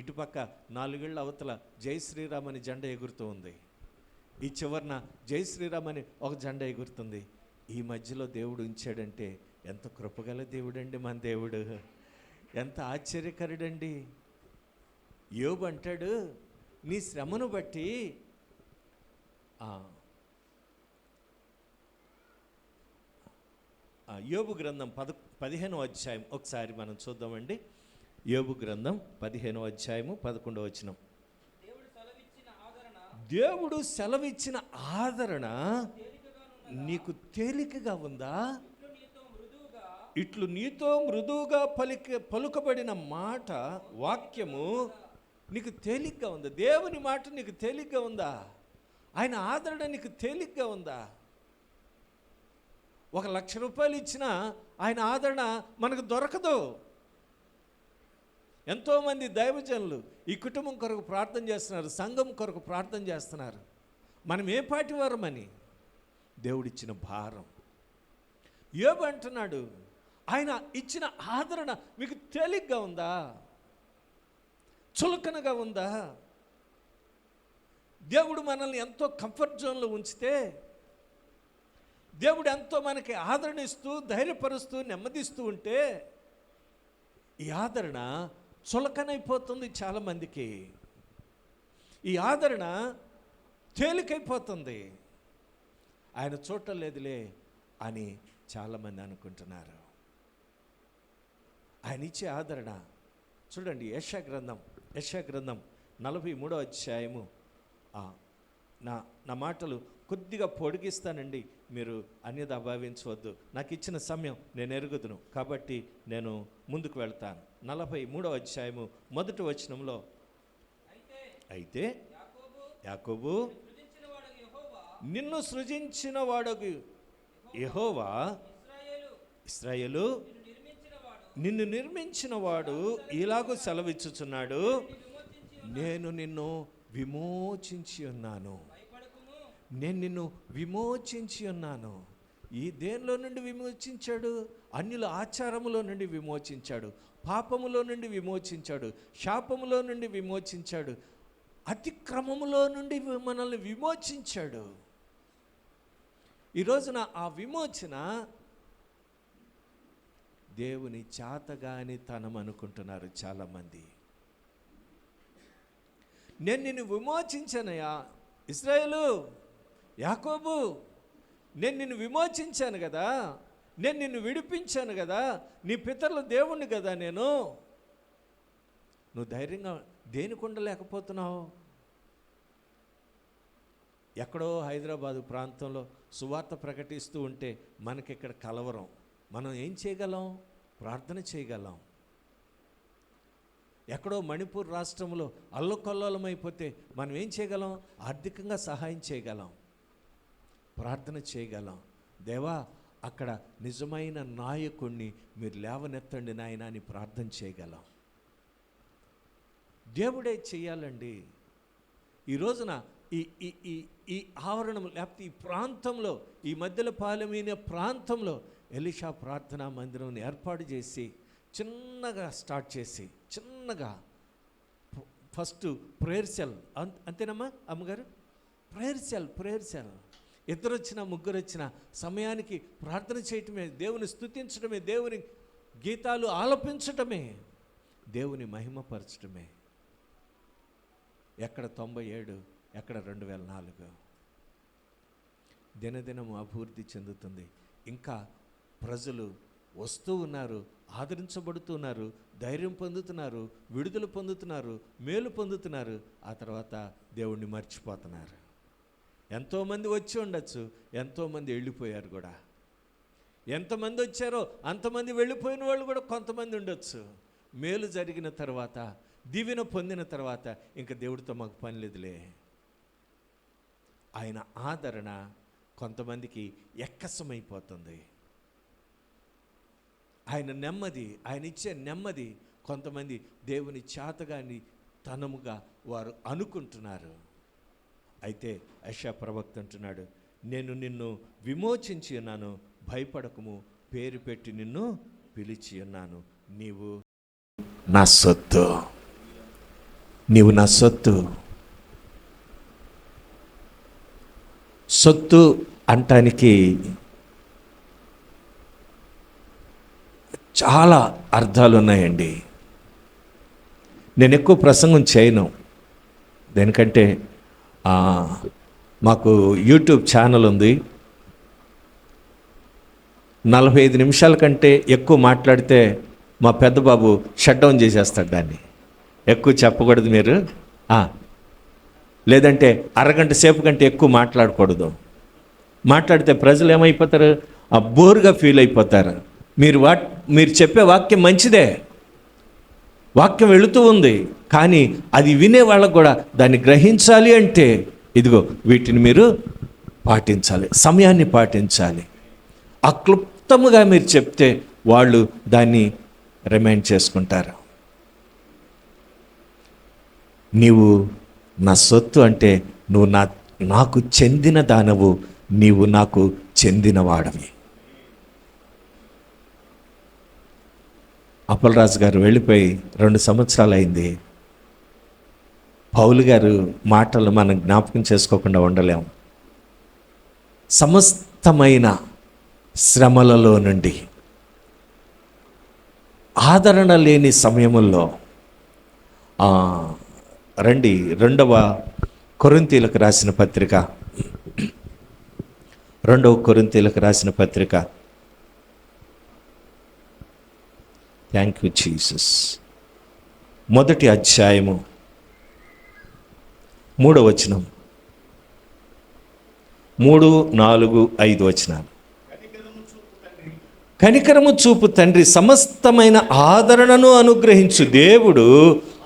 ఇటుపక్క 4 ఏళ్ల అవతల జై శ్రీరామ్ అని జెండా ఎగురుతూ ఉంది, ఈ చివరన జై శ్రీరామ్ అని ఒక జెండా ఎగురుతుంది. ఈ మధ్యలో దేవుడు ఉంచాడంటే ఎంత కృపగల దేవుడండి మన దేవుడు, ఎంత ఆశ్చర్యకరుడండి. యోబు అంటాడు, నీ శ్రమను బట్టి యోబు గ్రంథం 15వ అధ్యాయం ఒకసారి మనం చూద్దామండి. యోబు గ్రంథం 15వ అధ్యాయము 11వ వచనం. దేవుడు సెలవిచ్చిన ఆదరణ నీకు తేలికగా ఉందా? ఇట్లు నీతో మృదువుగా పలుకబడిన మాట, వాక్యము నీకు తేలిగ్గా ఉందా? దేవుని మాట నీకు తేలిగ్గా ఉందా? ఆయన ఆదరణ నీకు తేలిగ్గా ఉందా? 1,00,000 రూపాయలు ఇచ్చినా ఆయన ఆదరణ మనకు దొరకదు. ఎంతోమంది దైవజనులు ఈ కుటుంబం కొరకు ప్రార్థన చేస్తున్నారు, సంఘం కొరకు ప్రార్థన చేస్తున్నారు. మనం ఏ పాటి వారమని దేవుడిచ్చిన భారం. యోబు అంటున్నాడు, ఆయన ఇచ్చిన ఆదరణ మీకు తేలిగ్గా ఉందా? చులకనగా ఉందా? దేవుడు మనల్ని ఎంతో కంఫర్ట్ జోన్లో ఉంచితే, దేవుడు ఎంతో మనకి ఆదరణ ఇస్తూ ధైర్యపరుస్తూ నెమ్మదిస్తూ ఉంటే ఈ ఆదరణ చులకనైపోతుంది చాలామందికి. ఈ ఆదరణ తేలికైపోతుంది. ఆయన చూడటం లేదులే అని చాలామంది అనుకుంటున్నారు. ఆయన ఇచ్చే ఆదరణ చూడండి. యెషయా గ్రంథం 43వ అధ్యాయము. నా మాటలు కొద్దిగా పొడిగిస్తానండి, మీరు అన్యథా భావించవద్దు. నాకు ఇచ్చిన సమయం నేను ఎరుగుదును కాబట్టి నేను ముందుకు వెళ్తాను. 43వ అధ్యాయము 1వ వచనంలో, అయితే యాకోబు నిన్ను సృజించిన వాడగు యెహోవా, ఇశ్రాయేలు నిన్ను నిర్మించిన వాడు ఇలాగూ సెలవిచ్చుచున్నాడు, నేను నిన్ను విమోచించి ఉన్నాను. నేను నిన్ను విమోచించి ఉన్నాను. ఈ దేనిలో నుండి విమోచించాడు? అన్యుల ఆచారములో నుండి విమోచించాడు, పాపములో నుండి విమోచించాడు, శాపములో నుండి విమోచించాడు, అతిక్రమములో నుండి మనల్ని విమోచించాడు. ఈ రోజున ఆ విమోచన దేవుని చేతగాని తనం అనుకుంటున్నారు చాలామంది. నేను నిన్ను విమోచించానయా ఇశ్రాయేలు, యాకోబు, నేను నిన్ను విమోచించాను కదా, నేను నిన్ను విడిపించాను కదా, నీ పితరుల దేవుణ్ణి కదా నేను. నువ్వు ధైర్యంగా దేనికి ఉండలేకపోతున్నావు? ఎక్కడో హైదరాబాదు ప్రాంతంలో సువార్త ప్రకటిస్తూ ఉంటే మనకిక్కడ కలవరం. మనం ఏం చేయగలం? ప్రార్థన చేయగలం. ఎక్కడో మణిపూర్ రాష్ట్రంలో అల్లకొల్లోలమైపోతే మనం ఏం చేయగలం? ఆర్థికంగా సహాయం చేయగలం, ప్రార్థన చేయగలం. దేవా, అక్కడ నిజమైన నాయకుడిని మీరు లేవనెత్తండి నాయనా అని ప్రార్థన చేయగలం. దేవుడే చెయ్యాలండి. ఈ రోజున ఈ ఈ ఈ ఈ ఆవరణం లేకపోతే ఈ ప్రాంతంలో, ఈ మధ్యల పాలెమైన ప్రాంతంలో ఎలీషా ప్రార్థనా మందిరం ఏర్పాటు చేసి చిన్నగా స్టార్ట్ చేసి, చిన్నగా ఫస్ట్ ప్రేయర్ సెల్, అంతేనమ్మా అమ్మగారు? ప్రేయర్ సెల్ ఇద్దరు వచ్చినా ముగ్గురు వచ్చినా సమయానికి ప్రార్థన చేయటమే, దేవుని స్తుతించడమే, దేవుని గీతాలు ఆలపించటమే, దేవుని మహిమపరచడమే. ఎక్కడ 97, ఎక్కడ 2004. దినదినము అభివృద్ధి చెందుతుంది. ఇంకా ప్రజలు వస్తూ ఉన్నారు, ఆదరించబడుతున్నారు, ధైర్యం పొందుతున్నారు, విడుదల పొందుతున్నారు, మేలు పొందుతున్నారు. ఆ తర్వాత దేవుణ్ణి మర్చిపోతున్నారు. ఎంతోమంది వచ్చి ఉండొచ్చు, ఎంతోమంది వెళ్ళిపోయారు కూడా. ఎంతమంది వచ్చారో అంతమంది వెళ్ళిపోయిన వాళ్ళు కూడా కొంతమంది ఉండొచ్చు. మేలు జరిగిన తర్వాత, దీవెన పొందిన తర్వాత ఇంకా దేవుడితో మాకు పని లేదులే. ఆయన ఆదరణ కొంతమందికి ఎక్కసమైపోతుంది. ఆయన నెమ్మది, ఆయన ఇచ్చే నెమ్మది కొంతమంది దేవుని చేతగాని తనముగా వారు అనుకుంటున్నారు. అయితే యెషయా ప్రవక్త అంటున్నాడు, నేను నిన్ను విమోచించి ఉన్నాను, భయపడకము, పేరు పెట్టి నిన్ను పిలిచి ఉన్నాను. నీవు నా సొత్తు, నీవు నా సొత్తు. సొత్తు అంటానికి చాలా అర్థాలు ఉన్నాయండి. నేను ఎక్కువ ప్రసంగం చేయను, దేనికంటే మాకు యూట్యూబ్ ఛానల్ ఉంది. 45 నిమిషాల కంటే ఎక్కువ మాట్లాడితే మా పెద్ద బాబు షట్ డౌన్ చేసేస్తాడు. దాన్ని ఎక్కువ చెప్పకూడదు మీరు, లేదంటే అరగంట సేపు కంటే ఎక్కువ మాట్లాడకూడదు. మాట్లాడితే ప్రజలు ఏమైపోతారు? బోర్గా ఫీల్ అయిపోతారు. మీరు చెప్పే వాక్యం మంచిదే, వాక్యం వెళుతూ ఉంది, కానీ అది వినే వాళ్ళకు కూడా దాన్ని గ్రహించాలి అంటే ఇదిగో వీటిని మీరు పాటించాలి, సమయాన్ని పాటించాలి. క్లుప్తముగా మీరు చెప్తే వాళ్ళు దాన్ని రిమైండ్ చేసుకుంటారు. నీవు నా సొత్తు అంటే నువ్వు నాకు చెందిన దానవు, నీవు నాకు చెందిన వాడవి. అప్పలరాజు గారు వెళ్ళిపోయి 2 సంవత్సరాలు అయింది. పౌలు గారు మాటలు మనం జ్ఞాపకం చేసుకోకుండా ఉండలేము. సమస్తమైన శ్రమలలో నుండి, ఆదరణ లేని సమయముల్లో రండి 2వ కొరింథీయులకు రాసిన పత్రిక, 2వ కొరింథీయులకు రాసిన పత్రిక. Thank you Jesus. 1వ అధ్యాయము 3వ వచనం, 3, 4, 5 వచనాలు. కనికరము చూపు తండ్రి, సమస్తమైన ఆదరణను అనుగ్రహించు దేవుడు,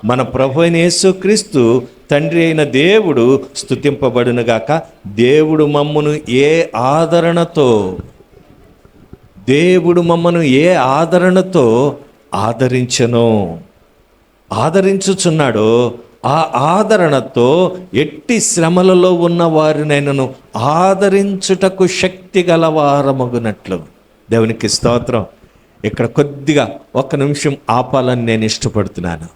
మన ప్రభువైన యేసుక్రీస్తు తండ్రి అయిన దేవుడు స్తుతింపబడునుగాక. దేవుడు మమ్మను ఏ ఆదరణతో ఆదరించుచున్నాడో ఆ ఆదరణతో ఎట్టి శ్రమలలో ఉన్న వారినైనను ఆదరించుటకు శక్తి గలవారమగునట్లు. దేవునికి స్తోత్రం. ఇక్కడ కొద్దిగా 1 నిమిషం ఆపాలని నేను ఇష్టపడుతున్నాను.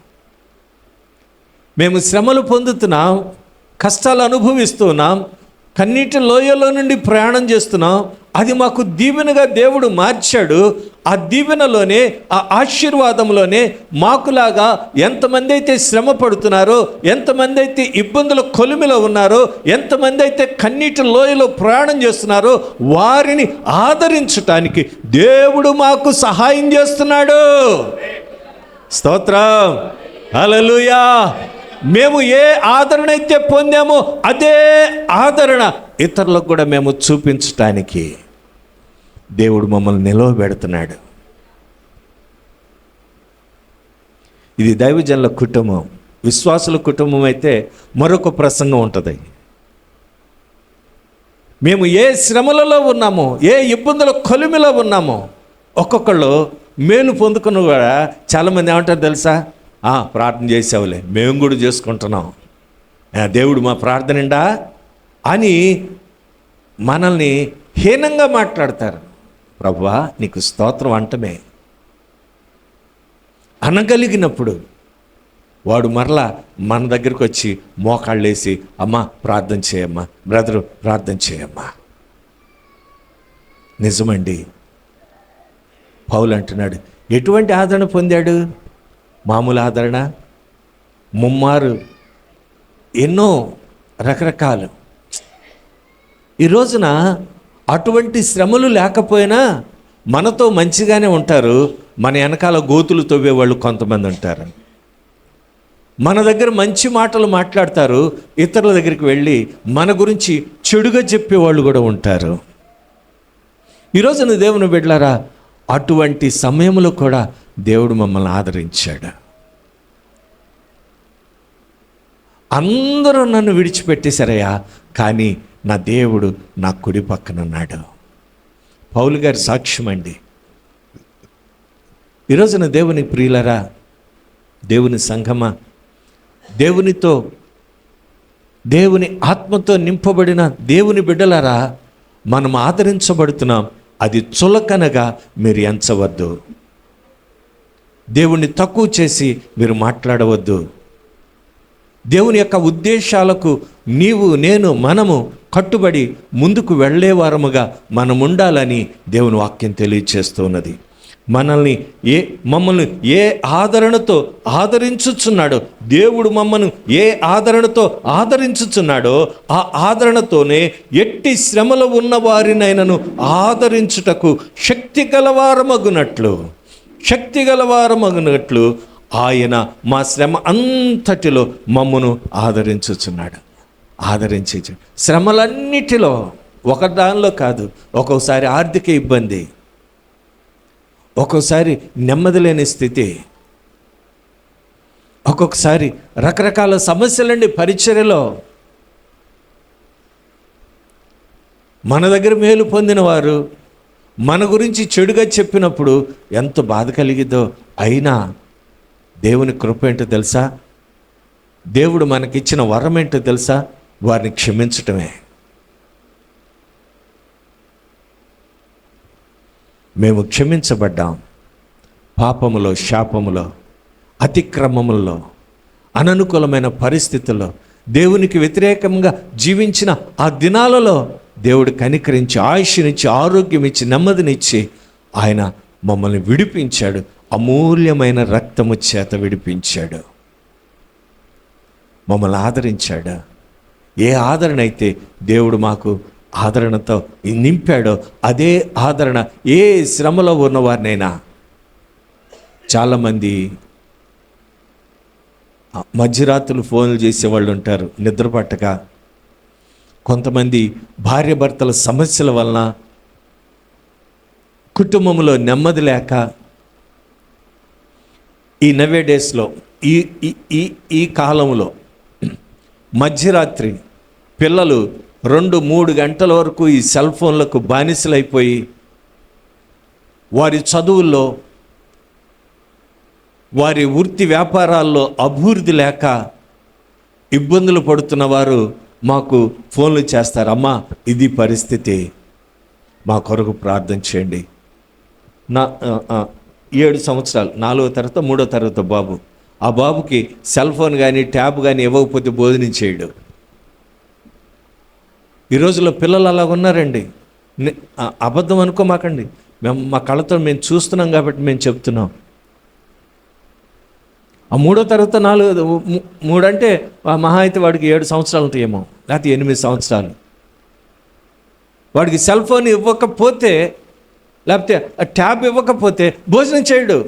మేము శ్రమలు పొందుతున్నాం, కష్టాలు అనుభవిస్తున్నాం, కన్నీటి లోయలో నుండి ప్రయాణం చేస్తున్నాం. అది మాకు దీవెనగా దేవుడు మార్చాడు. ఆ దీవెనలోనే, ఆ ఆశీర్వాదంలోనే మాకులాగా ఎంతమంది అయితే శ్రమ పడుతున్నారో, ఎంతమంది అయితే ఇబ్బందుల కొలిమిలో ఉన్నారో, ఎంతమంది అయితే కన్నీటి లోయలో ప్రయాణం చేస్తున్నారో వారిని ఆదరించటానికి దేవుడు మాకు సహాయం చేస్తున్నాడు. స్తోత్రం, హల్లెలూయా. మేము ఏ ఆదరణ అయితే పొందామో అదే ఆదరణ ఇతరులకు కూడా మేము చూపించటానికి దేవుడు మమ్మల్ని నిలవబెడుతున్నాడు. ఇది దైవజనుల కుటుంబం. విశ్వాసుల కుటుంబం అయితే మరొక ప్రసంగం ఉంటుంది. మేము ఏ శ్రమలలో ఉన్నామో, ఏ ఇబ్బందుల కొలిమిలో ఉన్నామో, ఒక్కొక్కళ్ళు మేలు పొందుకున్న కూడా చాలామంది ఏమంటారు తెలుసా? ప్రార్థన చేసావులే, మేము కూడా చేసుకుంటున్నాం, దేవుడు మా ప్రార్థనండా అని మనల్ని హీనంగా మాట్లాడతారు. ప్రభువా నీకు స్తోత్రం అంటమే అనగలిగినప్పుడు వాడు మరలా మన దగ్గరికి వచ్చి మోకాళ్ళేసి, అమ్మా ప్రార్థన చేయమ్మా, బ్రదరు ప్రార్థన చేయమ్మా. నిజమండి. పౌలు అంటున్నాడు, ఎటువంటి ఆదరణ పొందాడు? మామూలు ఆదరణ, ముమ్మారు, ఎన్నో రకరకాలు. ఈ రోజున అటువంటి శ్రమలు లేకపోయినా మనతో మంచిగానే ఉంటారు. మన వెనకాల గోతులు తవ్వేవాళ్ళు కొంతమంది ఉంటారు. మన దగ్గర మంచి మాటలు మాట్లాడతారు, ఇతరుల దగ్గరికి వెళ్ళి మన గురించి చెడుగా చెప్పేవాళ్ళు కూడా ఉంటారు. ఈరోజున దేవుని బిడ్డలారా, అటువంటి సమయంలో కూడా దేవుడు మమ్మల్ని ఆదరించాడు. అందరూ నన్ను విడిచిపెట్టేశారయ్యా, కానీ నా దేవుడు నా కుడి పక్కన ఉన్నాడు. పౌలు గారి సాక్ష్యం అండి. ఈరోజున దేవుని ప్రియులరా, దేవుని సంఘమా, దేవుని ఆత్మతో నింపబడిన దేవుని బిడ్డలారా, మనం ఆదరించబడుతున్నాం. అది చులకనగా మీరు ఎంచవద్దు. దేవుణ్ణి తక్కువ చేసి మీరు మాట్లాడవద్దు. దేవుని యొక్క ఉద్దేశాలకు నీవు, నేను, మనము కట్టుబడి ముందుకు వెళ్ళేవారముగా మనం ఉండాలని దేవుని వాక్యం తెలియచేస్తూ ఉన్నది. మమ్మల్ని ఏ ఆదరణతో ఆదరించుచున్నాడో, దేవుడు మమ్మల్ని ఏ ఆదరణతో ఆదరించుచున్నాడో ఆ ఆదరణతోనే ఎట్టి శ్రమలో ఉన్న వారినైనను ఆదరించుటకు శక్తి గలవారమగునట్లు ఆయన మా శ్రమ అంతటిలో మమ్మను ఆదరించుచున్నాడు. శ్రమలన్నిటిలో, ఒక దానిలో కాదు. ఒక్కొక్కసారి ఆర్థిక ఇబ్బంది, ఒక్కొక్కసారి నెమ్మది లేని స్థితి, ఒక్కొక్కసారి రకరకాల సమస్యలండి పరిచర్యలో. మన దగ్గర మేలు పొందిన వారు మన గురించి చెడుగా చెప్పినప్పుడు ఎంత బాధ కలిగిద్దో. అయినా దేవుని కృప ఏంటో తెలుసా? దేవుడు మనకిచ్చిన వరం ఏంటో తెలుసా? వారిని క్షమించటమే. మేము క్షమించబడ్డాం. పాపములో, శాపములో, అతిక్రమముల్లో, అననుకూలమైన పరిస్థితుల్లో, దేవునికి వ్యతిరేకంగా జీవించిన ఆ దినాలలో దేవుడు కనికరించి ఆయుష్నిచ్చి ఆరోగ్యం ఇచ్చి నెమ్మదినిచ్చి ఆయన మమ్మల్ని విడిపించాడు. అమూల్యమైన రక్తము చేత విడిపించాడు, మమ్మల్ని ఆదరించాడు. ఏ ఆదరణ అయితే దేవుడు మాకు ఆదరణతో నింపాడో అదే ఆదరణ ఏ శ్రమలో ఉన్నవారినైనా. చాలామంది మధ్యరాత్రులు ఫోన్లు చేసేవాళ్ళు ఉంటారు నిద్ర పట్టక. కొంతమంది భార్యాభర్తల సమస్యల వలన, కుటుంబంలో నెమ్మది లేక, ఈ నవే డేస్లో ఈ ఈ ఈ కాలంలో మధ్యరాత్రి పిల్లలు 2-3 గంటల వరకు ఈ సెల్ ఫోన్లకు బానిసలైపోయి వారి చదువుల్లో, వారి వృత్తి వ్యాపారాల్లో అభివృద్ధి లేక ఇబ్బందులు పడుతున్న వారు మాకు ఫోన్లు చేస్తారు. అమ్మా, ఇది పరిస్థితి, మా కొరకు ప్రార్థన చేయండి. 7 సంవత్సరాలు, 4వ తరగతి 3వ తరగతి బాబు. ఆ బాబుకి సెల్ ఫోన్ కానీ ట్యాబ్ కానీ ఇవ్వకపోతే భోజనం చేయడు. ఈ రోజుల్లో పిల్లలు అలా ఉన్నారండి. అబద్ధం అనుకోమాకండి, మా కళ్ళతో మేము చూస్తున్నాం కాబట్టి మేము చెప్తున్నాం. ఆ 3వ తరగతి 3 అంటే మహా అయితే వాడికి 7 సంవత్సరాలు ఉంటాయేమో, లేకపోతే 8 సంవత్సరాలు. వాడికి సెల్ ఫోన్ ఇవ్వకపోతే, లేకపోతే ఆ ట్యాబ్ ఇవ్వకపోతే భోజనం చేయడు.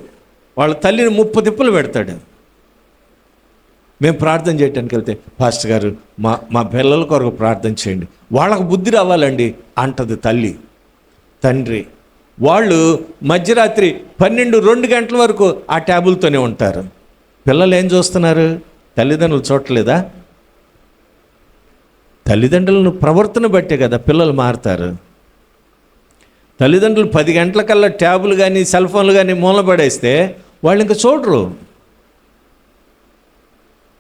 వాళ్ళ తల్లిని 30 తిప్పులు పెడతాడు. మేము ప్రార్థన చేయడానికి వెళ్తే, పాస్టర్ గారు మా పిల్లల కొరకు ప్రార్థన చేయండి, వాళ్ళకు బుద్ధి రావాలండి అంటది తల్లి. తండ్రి వాళ్ళు మధ్యరాత్రి 12-2 గంటల వరకు ఆ ట్యాబులతోనే ఉంటారు. పిల్లలు ఏం చూస్తున్నారు? తల్లిదండ్రులు చూడలేదా? తల్లిదండ్రులను ప్రవర్తన బట్టే కదా పిల్లలు మారుతారు. తల్లిదండ్రులు 10 గంటలకల్లా ట్యాబులు కానీ సెల్ ఫోన్లు కానీ మూలపడేస్తే వాళ్ళు ఇంకా చూడరు.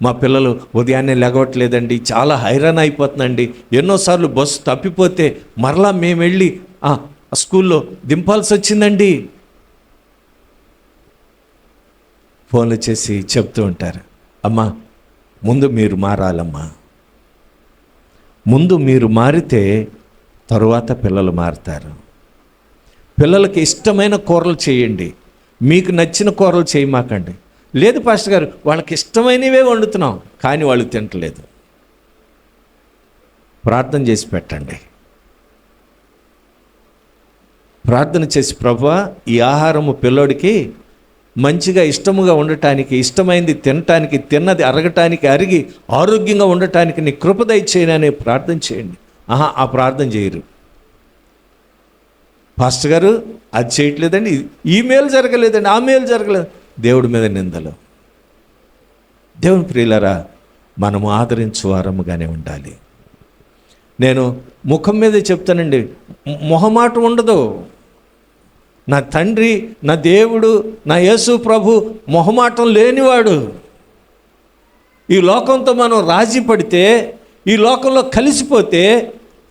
మా పిల్లలు ఉదయాన్నే లెగవట్లేదండి, చాలా హైరాన్ అయిపోతుందండి, ఎన్నోసార్లు బస్సు తప్పిపోతే మరలా మేము వెళ్ళి స్కూల్లో దింపాల్సి వచ్చిందండి. ఫోన్లు చేసి చెప్తూ ఉంటారు, అమ్మా ముందు మీరు మారాలమ్మా, ముందు మీరు మారితే తరువాత పిల్లలు మారుతారు. పిల్లలకి ఇష్టమైన కూరలు చేయండి, మీకు నచ్చిన కూరలు చేయమాకండి. లేదు పాస్టర్ గారు, వాళ్ళకి ఇష్టమైనవే వండుతున్నాం కానీ వాళ్ళు తింటలేదు. ప్రార్థన చేసి పెట్టండి. ప్రార్థన చేసి, ప్రభువా ఈ ఆహారము పిల్లోడికి మంచిగా ఇష్టముగా ఉండటానికి, ఇష్టమైంది తినటానికి, తిన్నది అరగటానికి, అరిగి ఆరోగ్యంగా ఉండటానికి నీ కృప దయచేయని అనే ప్రార్థన చేయండి. ఆ ప్రార్థన చేయరు. పాస్టర్ గారు అది చేయట్లేదండి, ఈ మేలు జరగలేదండి, ఆ మేలు జరగలేదు, దేవుడి మీద నిందలు. దేవుని ప్రియులారా, మనము ఆదరించు వారముగానే ఉండాలి. నేను ముఖం మీద చెప్తానండి, మొహమాట ఉండదు. నా తండ్రి, నా దేవుడు, నా యేసు ప్రభు మొహమాటం లేనివాడు. ఈ లోకంతో మనం రాజీ పడితే, ఈ లోకంలో కలిసిపోతే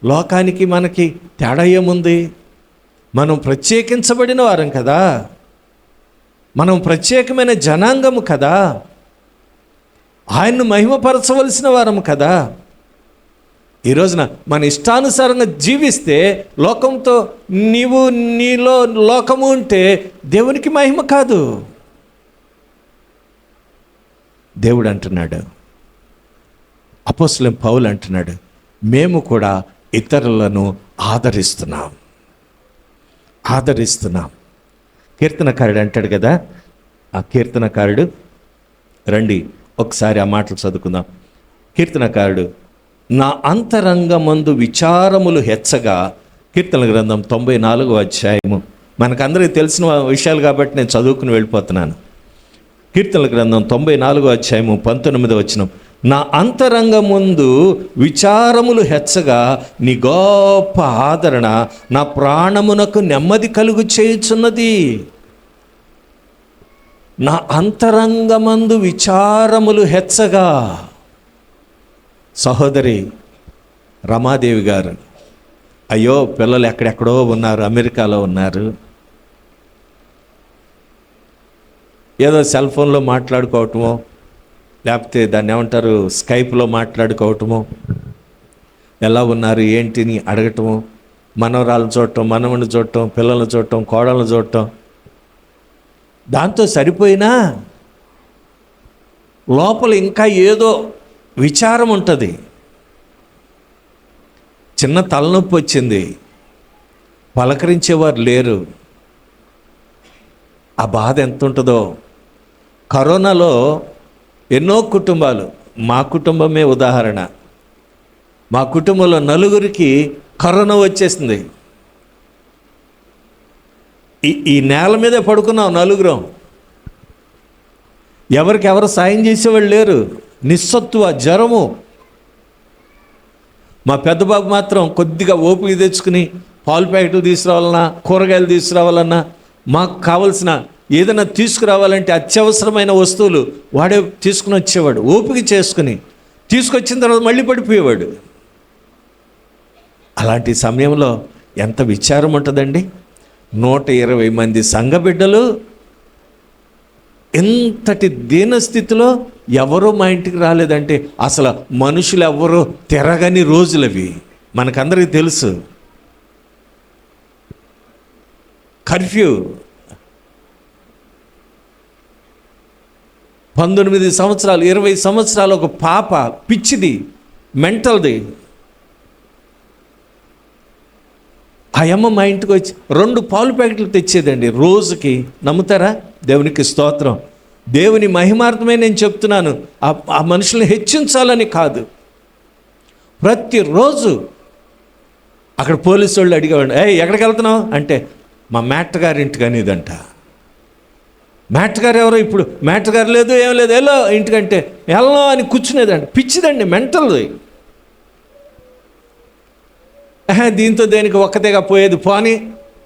లోకానికి మనకి తేడా ఏముంది? మనం ప్రత్యేకించబడిన వారం కదా, మనం ప్రత్యేకమైన జనాంగము కదా, ఆయన్ను మహిమపరచవలసిన వారము కదా. ఈ రోజున మన ఇష్టానుసారంగా జీవిస్తే, లోకంతో నీలో లోకము ఉంటే దేవునికి మహిమ కాదు. దేవుడు అంటున్నాడు, అపోస్తలుడైన పౌలు అంటున్నాడు, మేము కూడా ఇతరులను ఆదరిస్తున్నాం. కీర్తనకారుడు అంటాడు కదా, ఆ కీర్తనకారుడు, రండి ఒకసారి ఆ మాటలు చదువుకుందాం. కీర్తనకారుడు, నా అంతరంగమందు విచారములు హెచ్చగా, కీర్తన గ్రంథం 94వ అధ్యాయము. మనకందరికీ తెలిసిన విషయాలు కాబట్టి నేను చదువుకుని వెళ్ళిపోతున్నాను. కీర్తన గ్రంథం 94వ అధ్యాయము 19వ వచనం, నా అంతరంగమందు విచారములు హెచ్చగా నీ గొప్ప ఆదరణ నా ప్రాణమునకు నెమ్మది కలుగు చేయుచున్నది. నా అంతరంగమందు విచారములు హెచ్చగా. సహోదరి రమాదేవి గారు, అయ్యో పిల్లలు ఎక్కడెక్కడో ఉన్నారు, అమెరికాలో ఉన్నారు, ఏదో సెల్ ఫోన్లో మాట్లాడుకోవటమో, లేకపోతే దాన్ని ఏమంటారు, స్కైప్లో మాట్లాడుకోవటము, ఎలా ఉన్నారు ఏంటిని అడగటము, మనవరాలను చూడటం, మనవని చూడటం, పిల్లల్ని చూడటం, కోడళ్ళని చూడటం, దాంతో సరిపోయినా లోపల ఇంకా ఏదో విచారం ఉంటుంది. చిన్న తలనొప్పి వచ్చింది, పలకరించేవారు లేరు. ఆ బాధ ఎంత ఉంటుందో. కరోనాలో ఎన్నో కుటుంబాలు, మా కుటుంబమే ఉదాహరణ, మా కుటుంబంలో నలుగురికి కరోనా వచ్చేసింది. ఈ నేల మీదే పడుకున్నాం నలుగురం. ఎవరికెవరు సాయం చేసేవాళ్ళు లేరు, నిస్సత్తువ, జ్వరము. మా పెద్ద బాబు మాత్రం కొద్దిగా ఓపిక తెచ్చుకుని పాలు ప్యాకెట్లు తీసుకురావాలన్నా, కూరగాయలు తీసుకురావాలన్నా, మాకు కావలసిన ఏదైనా తీసుకురావాలంటే అత్యవసరమైన వస్తువులు వాడే తీసుకుని వచ్చేవాడు. ఓపిక చేసుకుని తీసుకొచ్చిన తర్వాత మళ్ళీ పడిపోయేవాడు. అలాంటి సమయంలో ఎంత విచారం ఉంటుందండి. 120 మంది సంఘ బిడ్డలు ఎంతటి దీనస్థితిలో, ఎవరో మా ఇంటికి రాలేదంటే అసలు మనుషులు ఎవరో తిరగని రోజులవి మనకందరికీ తెలుసు. కర్ఫ్యూ, 19 సంవత్సరాలు 20 సంవత్సరాలు ఒక పాప, పిచ్చిది, మెంటల్ది. ఆ అమ్మ మా ఇంటికి వచ్చి 2 పాలు ప్యాకెట్లు తెచ్చేదండి రోజుకి. నమ్ముతారా? దేవునికి స్తోత్రం. దేవుని మహిమార్థమే నేను చెప్తున్నాను. ఆ మనుషుల్ని హెచ్చించాలని కాదు. ప్రతిరోజు అక్కడ పోలీసు వాళ్ళు అడిగేవాడు, ఎక్కడికి వెళ్తున్నావు అంటే మా మేటర్ గారి ఇంటికి అనేదంట. మేటర్ గారు ఎవరో, ఇప్పుడు మేటర్ గారు లేదు, ఏం లేదు, వెళ్ళో ఇంటికంటే వెళ్ళను అని కూర్చునేదండి. పిచ్చిదండి, మెంటల్ది. దీంతో దేనికి ఒక్కతేగా పోయేది పోని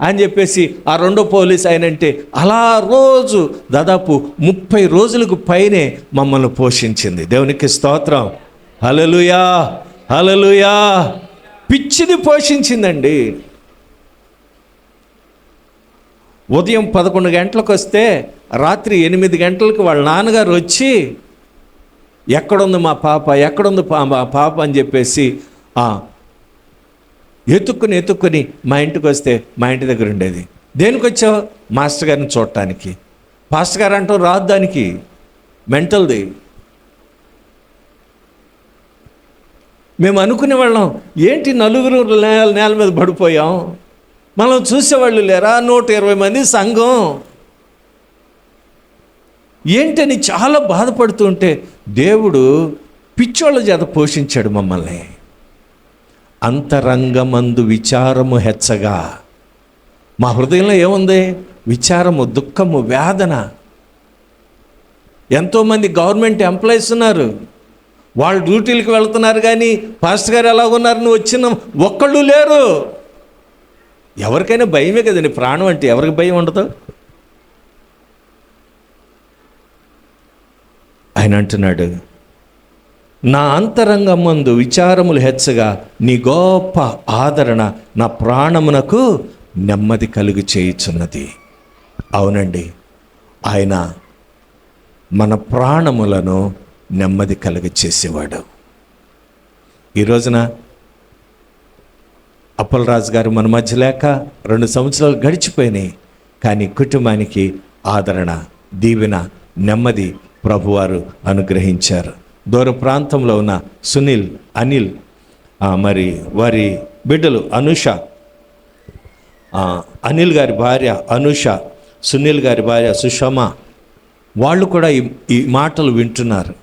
అని చెప్పేసి ఆ 2వ పోలీస్ ఆయనంటే అలా రోజు దాదాపు 30 రోజులకు పైనే మమ్మల్ని పోషించింది. దేవునికి స్తోత్రం. హల్లెలూయా, హల్లెలూయా. పిచ్చిది పోషించిందండి. ఉదయం 11 గంటలకు వస్తే రాత్రి 8 గంటలకు వాళ్ళ నాన్నగారు వచ్చి ఎక్కడుంది మా పాప, ఎక్కడుంది మా పాప అని చెప్పేసి ఎత్తుక్కుని మా ఇంటికి వస్తే మా ఇంటి దగ్గర ఉండేది. దేనికి వచ్చావు? మాస్టర్ గారిని చూడటానికి. పాస్టర్ గారు అంటాం రాదు దానికి, మెంటల్ది. మేము అనుకునే వాళ్ళం, ఏంటి నలుగురు నేల మీద పడిపోయాం, మనం చూసేవాళ్ళు లేరా, 120 మంది సంఘం, ఏంటని చాలా బాధపడుతుంటే దేవుడు పిచ్చోళ్ళ చేత పోషించాడు మమ్మల్ని. అంతరంగమందు విచారము హెచ్చగా. మా హృదయంలో ఏముంది? విచారము, దుఃఖము, వేదన. ఎంతోమంది గవర్నమెంట్ ఎంప్లాయీస్ ఉన్నారు, వాళ్ళు డ్యూటీలకు వెళ్తున్నారు, కానీ పాస్టర్ గారు ఎలా ఉన్నారు, నువ్వు వచ్చిన ఒక్కళ్ళు లేరు. ఎవరికైనా భయమే కదండి, ప్రాణం అంటే ఎవరికి భయం ఉండదు? ఆయన అంటున్నాడు, నా అంతరంగమందు విచారములు హెచ్చగా నీ గొప్ప ఆదరణ నా ప్రాణమునకు నెమ్మది కలుగు చేయుచున్నది. అవునండి, ఆయన మన ప్రాణములను నెమ్మది కలుగ చేసేవాడు. ఈ రోజున అప్పలరాజు గారు మన మధ్య లేక 2 సంవత్సరాలు గడిచిపోయినాయి, కానీ కుటుంబానికి ఆదరణ, దీవెన, నెమ్మది ప్రభువారు అనుగ్రహించారు. దూర ప్రాంతంలో ఉన్న సునీల్, అనిల్, మరి వారి బిడ్డలు అనుష, అనిల్ గారి భార్య అనుష, సునీల్ గారి భార్య సుషమ, వాళ్ళు కూడా ఈ మాటలు వింటున్నారు.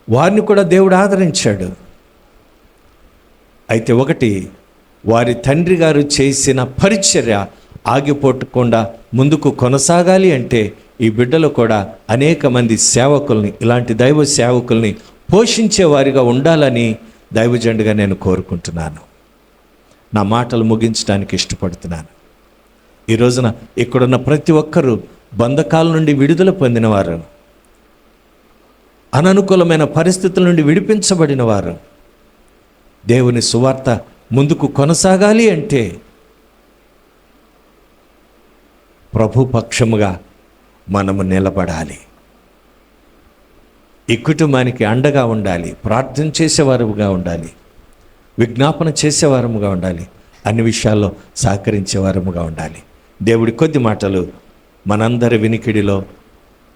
వారిని కూడా దేవుడు ఆదరించాడు. అయితే ఒకటి, వారి తండ్రి గారు చేసిన పరిచర్య ఆగిపోకుండా ముందుకు కొనసాగాలి అంటే ఈ బిడ్డలు కూడా అనేక మంది సేవకుల్ని, ఇలాంటి దైవ సేవకుల్ని పోషించే వారిగా ఉండాలని దైవజనుడిగా నేను కోరుకుంటున్నాను. నా మాటలు ముగించడానికి ఇష్టపడుతున్నాను. ఈ రోజున ఇక్కడున్న ప్రతి ఒక్కరూ బంధకాల నుండి విడుదల పొందినవారు, అననుకూలమైన పరిస్థితుల నుండి విడిపించబడిన వారు. దేవుని సువార్త ముందుకు కొనసాగాలి అంటే ప్రభు పక్షముగా మనము నిలబడాలి. ఈ కుటుంబానికి అండగా ఉండాలి, ప్రార్థన చేసేవారుగా ఉండాలి, విజ్ఞాపన చేసేవారముగా ఉండాలి, అన్ని విషయాల్లో సహకరించేవారముగా ఉండాలి. దేవుడి కొద్ది మాటలు మనందరి వినికిడిలో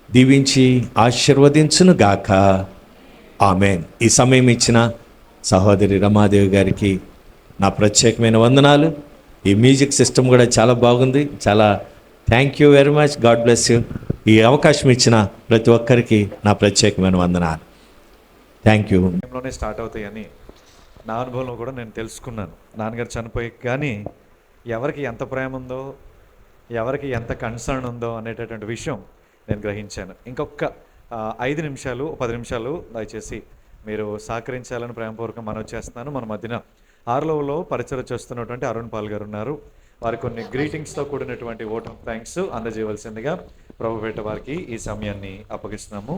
దీవించి ఆశీర్వదించును గాక. ఆమేన్. ఈ సమయం ఇచ్చిన సహోదరి రమాదేవి గారికి నా ప్రత్యేకమైన వందనాలు. ఈ మ్యూజిక్ సిస్టమ్ కూడా చాలా బాగుంది. చాలా thank you very much. God bless you. ఈ అవకాశం ఇచ్చిన ప్రతి ఒక్కరికి నా ప్రత్యేకమైన వందనాలు. Thank you. టైంలోనే స్టార్ట్ అవుతాయని నా అనుభవంలో కూడా నేను తెలుసుకున్నాను. నాన్నగారు చనిపోయి కానీ ఎవరికి ఎంత ప్రేమ ఉందో, ఎవరికి ఎంత కన్సర్న్ ఉందో అనేటటువంటి విషయం నేను గ్రహించాను. ఇంకొక 5 నిమిషాలు 10 నిమిషాలు దయచేసి మీరు సహకరించాలని ప్రేమపూర్వకంగా మనవి చేస్తున్నాను. మన మధ్యన ఆర్లోలో పరిచయం చేస్తున్నటువంటి అరుణ్ పాల్ గారు ఉన్నారు. వారి కొన్ని గ్రీటింగ్స్తో కూడినటువంటి ఓట్ ఆఫ్ థ్యాంక్స్ అందజేయవలసిందిగా ప్రభుపేట వారికి ఈ సమయాన్ని అప్పగిస్తున్నాము.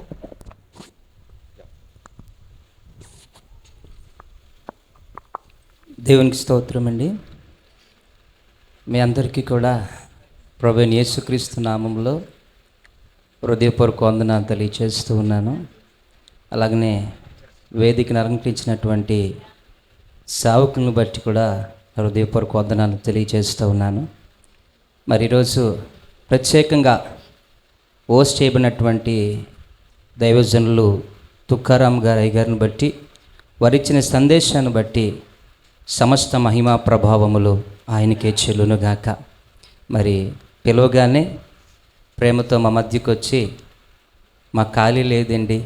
దేవునికి స్తోత్రం అండి. మీ అందరికీ కూడా ప్రభువైన యేసుక్రీస్తు నామంలో హృదయపూర్వక వందనాలు తెలియజేస్తూ ఉన్నాను. అలాగనే వేదికను అలంకరించినటువంటి సేవకులను బట్టి కూడా హృదయపూర్వక వందనాలు తెలియజేస్తూ ఉన్నాను. మరి ఈరోజు ప్రత్యేకంగా హోస్ట్ చేయబడినటువంటి దైవజనులు తుకారాం గారిని బట్టి, వారిచ్చిన సందేశాన్ని బట్టి సమస్త మహిమా ప్రభావములు ఆయనకే చెల్లునుగాక. మరి పిలవగానే ప్రేమతో మా మధ్యకు వచ్చి మా ఖాళీ లేదండి,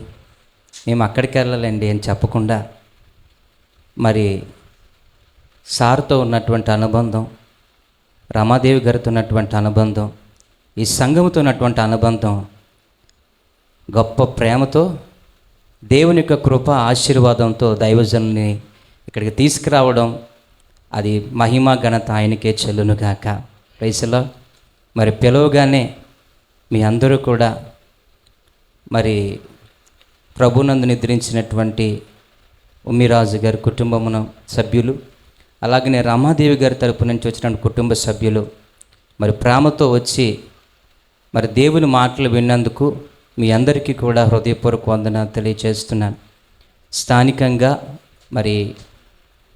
మేము అక్కడికి వెళ్ళాలండి అని చెప్పకుండా మరి సార్తో ఉన్నటువంటి అనుబంధం, రమాదేవి గారితో ఉన్నటువంటి అనుబంధం, ఈ సంఘముతో ఉన్నటువంటి అనుబంధం గొప్ప ప్రేమతో దేవుని యొక్క కృప ఆశీర్వాదంతో దైవజనుని ఇక్కడికి తీసుకురావడం, అది మహిమ ఘనత ఆయనకే చెల్లునుగాక. ప్రైస్లో మరి పిలవగానే మీ అందరూ కూడా మరి ప్రభునందు నిద్రించినటువంటి ఉమ్మిరాజు గారి కుటుంబమున సభ్యులు, అలాగనే రమాదేవి గారి తరపు నుంచి వచ్చిన కుటుంబ సభ్యులు మరి ప్రేమతో వచ్చి మరి దేవుని మాటలు విన్నందుకు మీ అందరికీ కూడా హృదయపూర్వక వందనాలు తెలియజేస్తున్నాను. స్థానికంగా మరి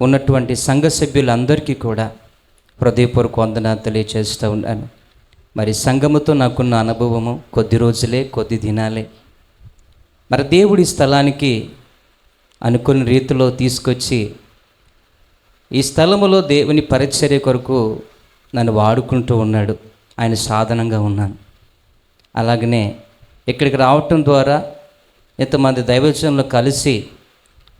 ఉన్నటువంటి సంఘ సభ్యులందరికీ కూడా హృదయపూర్వక వందనాలు తెలియజేస్తూ ఉన్నాను. మరి సంఘముతో నాకున్న అనుభవము కొద్ది రోజులే, కొద్ది దినాలే. మరి దేవుడి స్థలానికి అనుకున్న రీతిలో తీసుకొచ్చి ఈ స్థలములో దేవుని పరిచర్య కొరకు నన్ను వాడుకుంటూ ఉన్నాడు. ఆయన సాధనంగా ఉన్నాను. అలాగనే ఇక్కడికి రావటం ద్వారా ఎంతమంది దైవజనులు కలిసి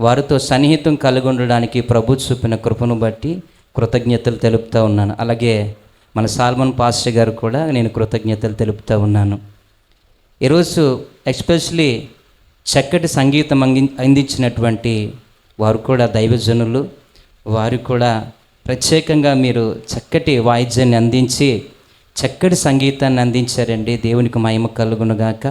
వారితో సన్నిహితం కలిగి ఉండడానికి ప్రభు చూపిన కృపను బట్టి కృతజ్ఞతలు తెలుపుతూ ఉన్నాను. అలాగే మన సాల్మన్ పాస్టర్ గారు కూడా నేను కృతజ్ఞతలు తెలుపుతూ ఉన్నాను. ఈరోజు ఎస్పెషలీ చక్కటి సంగీతం అందించినటువంటి వారు కూడా దైవజనులు. వారు కూడా ప్రత్యేకంగా మీరు చక్కటి వాయిద్యాన్ని అందించి చక్కటి సంగీతాన్ని అందించారండి. దేవునికి మహిమ కలుగునుగాక.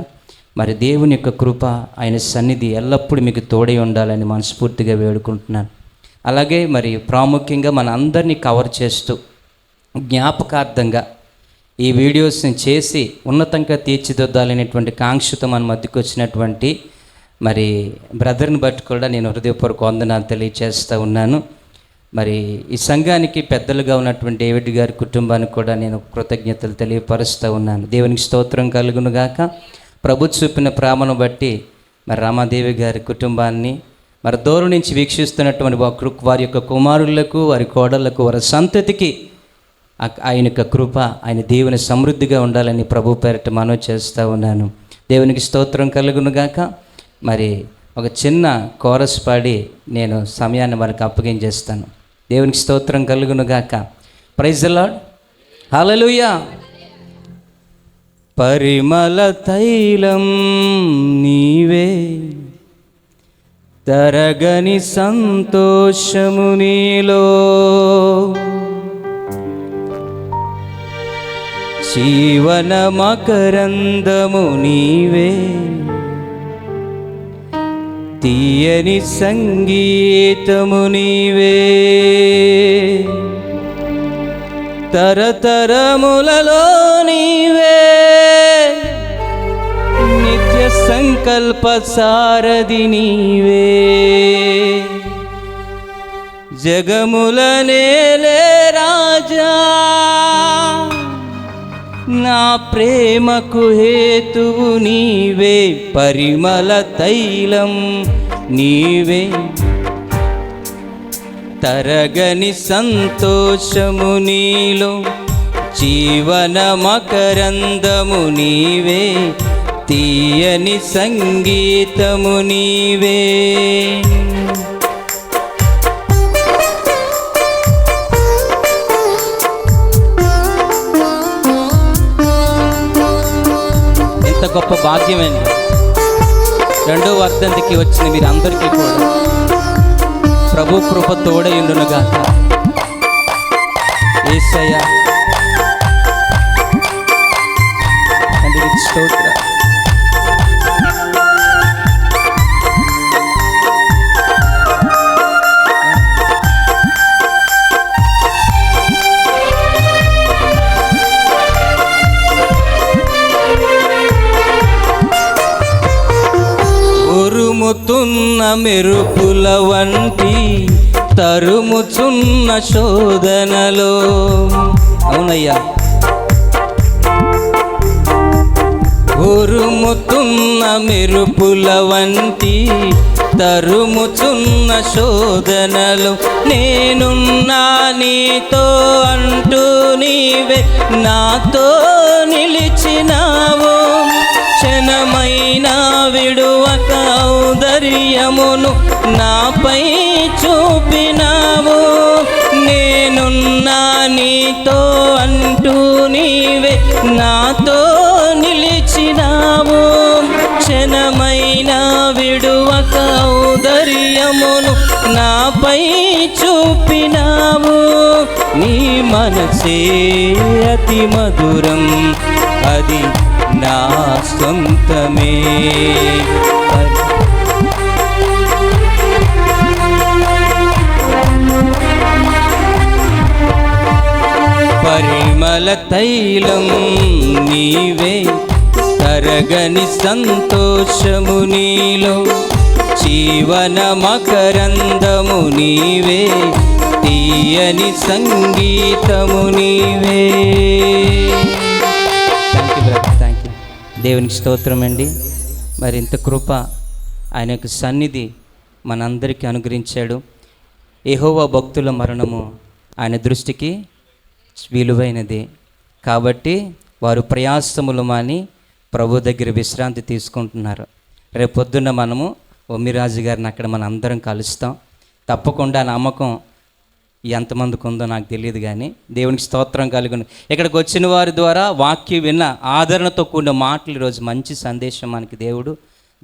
మరి దేవుని యొక్క కృప, ఆయన సన్నిధి ఎల్లప్పుడూ మీకు తోడై ఉండాలని మనస్ఫూర్తిగా వేడుకుంటున్నాను. అలాగే మరి ప్రాముఖ్యంగా మన అందరినీ కవర్ చేస్తూ జ్ఞాపకార్థంగా ఈ వీడియోస్ని చేసి ఉన్నతంగా తీర్చిదిద్దాలనేటువంటి కాంక్షతో మన మధ్యకు వచ్చినటువంటి మరి బ్రదర్ని బట్టి కూడా నేను హృదయపూర్వక వందనాలు తెలియజేస్తూ ఉన్నాను. మరి ఈ సంఘానికి పెద్దలుగా ఉన్నటువంటి డేవిడ్ గారి కుటుంబానికి కూడా నేను కృతజ్ఞతలు తెలియపరుస్తూ ఉన్నాను. దేవునికి స్తోత్రం కలుగునుగాక. ప్రభు చూపిన ప్రేమను బట్టి మరి రామాదేవి గారి కుటుంబాన్ని మరి దూరం నుంచి వీక్షిస్తున్నటువంటి వారి యొక్క కుమారులకు, వారి కోడళ్లకు, వారి సంతతికి ఆయన యొక్క కృప, ఆయన దేవుని సమృద్ధిగా ఉండాలని ప్రభు పేరిట మనవి చేస్తూ ఉన్నాను. దేవునికి స్తోత్రం కలుగునుగాక. మరి ఒక చిన్న కోరస్ పాడి నేను సమయాన్ని వారికి అప్పగించేస్తాను. దేవునికి స్తోత్రం కలుగునుగాక. Praise the lord. హల్లెలూయా. పరిమళ తైలం నీవే, తరగని సంతోషము నీలో, జీవన మకరందము నీవే, తీయని సంగీతము నీవే, తరతరములలో నీవే, నిత్య సంకల్ప సారథి నీవే, జగముల నేలే రాజా, నా ప్రేమకు హేతువు నీవే, పరిమళ తైలం నీవే, తరగని సంతోషము నీలో, జీవన మకరందము నీవే, తీయని సంగీతము నీవే. ఎంత గొప్ప భాగ్యమండి. రెండో వర్ధంతికి వచ్చిన మీరందరికీ కూడా ప్రభు కృప తోడయుండునుగాక. యేసయ్యా తండ్రికి స్తోత్రం. ఉరుముతున్న మెరుపుల వంటి తరుముచున్న శోధనలో, అవునయ్యా, ఉరుముతున్న మెరుపుల వంటి తరుముచున్న శోధనలో, నేనున్నా నీతో అంటూ నీవే నాతో నిలిచినావు, క్షణమైనా విడువక ఔదర్యమును నాపై చూపినావు, నేనున్నా నీతో అంటూ నీవే నాతో నిలిచినావు, క్షణమైనా విడువక ఔదర్యమును నాపై చూపినావు, నీ మనసే అతి మధురం, అది నా సొంతమే, పరిమళ తైలం నీవే, తరగని సంతోషము నీలో, జీవన మకరందము నీవే, తీయని సంగీతము నీవే. Thank you brother, thank you. దేవునికి స్తోత్రం అండి. మరి ఇంత కృప ఆయన యొక్క సన్నిధి మనందరికీ అనుగ్రహించాడు. యెహోవా భక్తుల మరణము ఆయన దృష్టికి విలువైనది కాబట్టి వారు ప్రయాసములు మాని ప్రభు దగ్గర విశ్రాంతి తీసుకుంటున్నారు. రేపొద్దున్న మనము ఒమ్మిరాజు గారిని అక్కడ మనం అందరం కలుస్తాం. తప్పకుండా నమ్మకం ఎంతమందికి ఉందో నాకు తెలియదు, కానీ దేవునికి స్తోత్రం కలుగును. ఇక్కడికి వచ్చిన వారి ద్వారా వాక్యం విన్న ఆదరణతో కూడిన మాటలు ఈరోజు మంచి సందేశం మనకి దేవుడు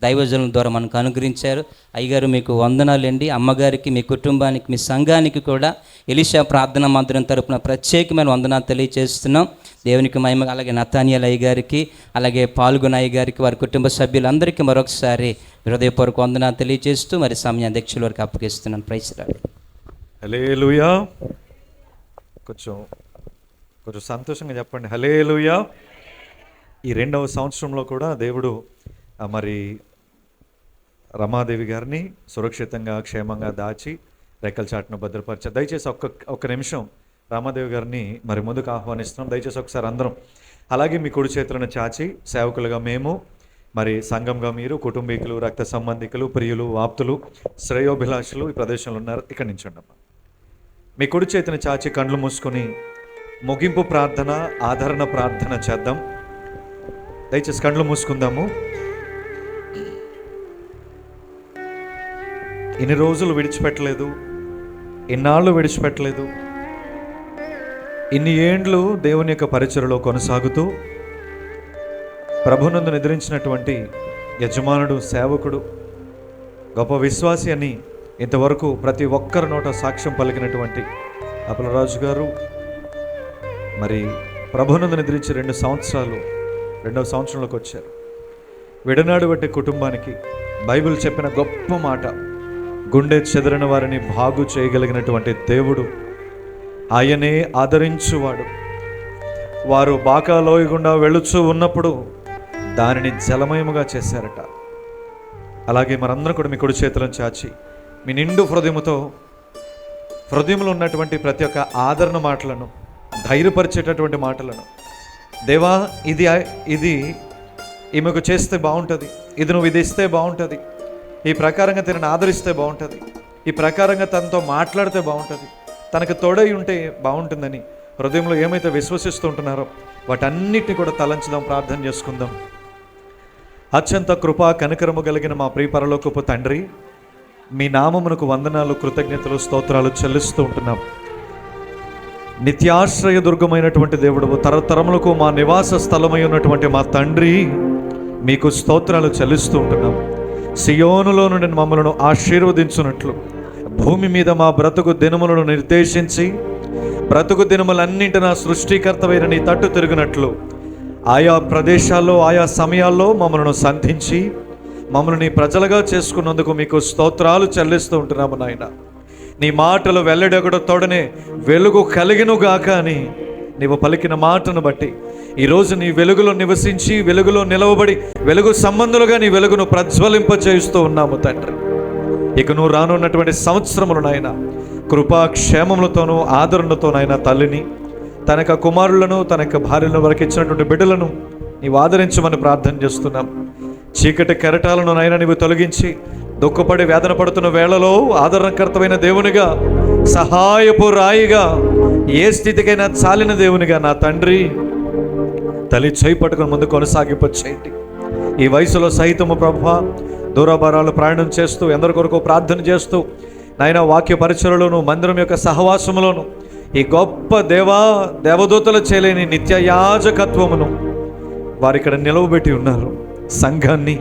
దైవజనుల ద్వారా మనకు అనుగ్రహించారు. అయ్యగారు మీకు వందనాలండి. అమ్మగారికి, మీ కుటుంబానికి, మీ సంఘానికి కూడా ఎలీషా ప్రార్థనా మందిరం తరపున ప్రత్యేకమైన వందనాలు తెలియజేస్తున్నాం. దేవునికి మహిమ. అలాగే నతానియల్ అయ్యగారికి, అలాగే పాల్గొన అయ్యగారికి, వారి కుటుంబ సభ్యులందరికీ మరొకసారి హృదయపూర్వక వందనాలు తెలియజేస్తూ మరి సమయ అధ్యక్షుల వరకు అప్పగిస్తున్నాం. Praise lord. హల్లెలూయా. కొంచెం సంతోషంగా చెప్పండి హల్లెలూయా. ఈ 2వ సంవత్సరంలో కూడా దేవుడు మరి రమాదేవి గారిని సురక్షితంగా క్షేమంగా దాచి రెక్కల చాటును భద్రపరిచారు. దయచేసి ఒక్క నిమిషం రామాదేవి గారిని మరి ముందుకు ఆహ్వానిస్తున్నాం. దయచేసి ఒకసారి అందరం అలాగే మీ కుడి చేతులను చాచి, సేవకులుగా మేము, మరి సంఘంగా మీరు, కుటుంబీకులు, రక్త సంబంధికులు, ప్రియులు, ఆప్తులు, శ్రేయోభిలాషులు ఈ ప్రదేశంలో ఉన్నారు. ఇక్కడ నుంచి ఉండమ్మా. మీ కుడి చేతిని చాచి కళ్ళు మూసుకొని ముగింపు ప్రార్థన, ఆదరణ ప్రార్థన చేద్దాం. దయచేసి కళ్ళు మూసుకుందాము. ఇన్ని రోజులు విడిచిపెట్టలేదు, ఇన్నాళ్ళు విడిచిపెట్టలేదు, ఇన్ని ఏండ్లు దేవుని యొక్క పరిచర్యలో కొనసాగుతూ ప్రభునందు నిద్రించినటువంటి యజమానుడు, సేవకుడు, గొప్ప విశ్వాసి అని ఇంతవరకు ప్రతి ఒక్కరి నోట సాక్ష్యం పలికినటువంటి అప్పలరాజు గారు మరి ప్రభునందు నిద్రించి 2 సంవత్సరాలు 2వ సంవత్సరంలోకి వచ్చారు. విడనాడు బట్టి కుటుంబానికి బైబిల్ చెప్పిన గొప్ప మాట, గుండె చెదరిన వారిని బాగు చేయగలిగినటువంటి దేవుడు, ఆయనే ఆదరించువాడు. వారు బాకాలోయ గుండా వెళుచూ ఉన్నప్పుడు దానిని జలమయముగా చేశారట. అలాగే మనందరం కూడా మీ కుడి చేతులను చాచి మీ నిండు హృదయంలో ఉన్నటువంటి ప్రతి ఒక్క ఆదరణ మాటలను, ధైర్యపరిచేటటువంటి మాటలను, దేవా ఇది ఈమెకు చేస్తే బాగుంటుంది, ఇది నువ్వు ఇది ఇస్తే బాగుంటుంది, ఈ ప్రకారంగా తనని ఆదరిస్తే బాగుంటుంది, ఈ ప్రకారంగా తనతో మాట్లాడితే బాగుంటుంది, తనకు తోడై ఉంటే బాగుంటుందని హృదయంలో ఏమైతే విశ్వసిస్తూ ఉంటున్నారో వాటన్నిటిని కూడా తలంచుదాం, ప్రార్థన చేసుకుందాం. అత్యంత కృపా కనికరము కలిగిన మా ప్రియ పరలోకపు తండ్రి, మీ నామమునకు వందనాలు, కృతజ్ఞతలు, స్తోత్రాలు చెల్లిస్తూ ఉంటున్నాం. నిత్యాశ్రయ దుర్గమైనటువంటి దేవుడు, తరతరములకు మా నివాస స్థలమై ఉన్నటువంటి మా తండ్రి, మీకు స్తోత్రాలు చెల్లిస్తూ ఉంటున్నాం. సియోనులో నుండి మమ్మలను ఆశీర్వదించున్నట్లు భూమి మీద మా బ్రతుకు దినములను నిర్దేశించి బ్రతుకు దినములన్నింటినా సృష్టికర్తమైన నీ తట్టు తిరిగినట్లు ఆయా ప్రదేశాల్లో ఆయా సమయాల్లో మమ్మల్ని సంధించి మమ్మల్ని నీ ప్రజలుగా చేసుకున్నందుకు మీకు స్తోత్రాలు చెల్లిస్తూ ఉంటున్నాము నాయన. నీ మాటలు వెల్లడొకడు తోడనే వెలుగు కలిగినుగాక అని నీవు పలికిన మాటను బట్టి ఈరోజు నీ వెలుగులో నివసించి వెలుగులో నిలవబడి వెలుగు సంబంధులుగా నీ వెలుగును ప్రజ్వలింపజేస్తూ ఉన్నాము తండ్రి. ఇక నువ్వు రానున్నటువంటి సంవత్సరములు నాయన కృపాక్షేమములతోనూ ఆదరణతోనైనా తల్లిని, తన యొక్క కుమారులను, తన యొక్క భార్యలను, వరకు ఇచ్చినటువంటి బిడ్డలను నీవు ఆదరించమని ప్రార్థన చేస్తున్నాం. చీకటి కెరటాలను నైనా నీవు తొలగించి దుఃఖపడి వేదన పడుతున్న వేళలో ఆదరణకర్తమైన దేవునిగా, సహాయపు రాయిగా, ఏ స్థితికైనా చాలిన దేవునిగా నా తండ్రి తల్లి చేయి పట్టుకుని ముందు కొనసాగిపోచేయండి. ఈ వయసులో సహితము ప్రభువా దూరభారాలు ప్రయాణం చేస్తూ ఎందరి కొరకు ప్రార్థన చేస్తూ నాయన వాక్య పరిచయలోను మందిరం యొక్క సహవాసములోను ఈ గొప్ప దేవదూతలు చేయలేని నిత్య యాజకత్వమును వారు ఇక్కడ నిలవబెట్టి ఉన్నారు. సంఘాన్ని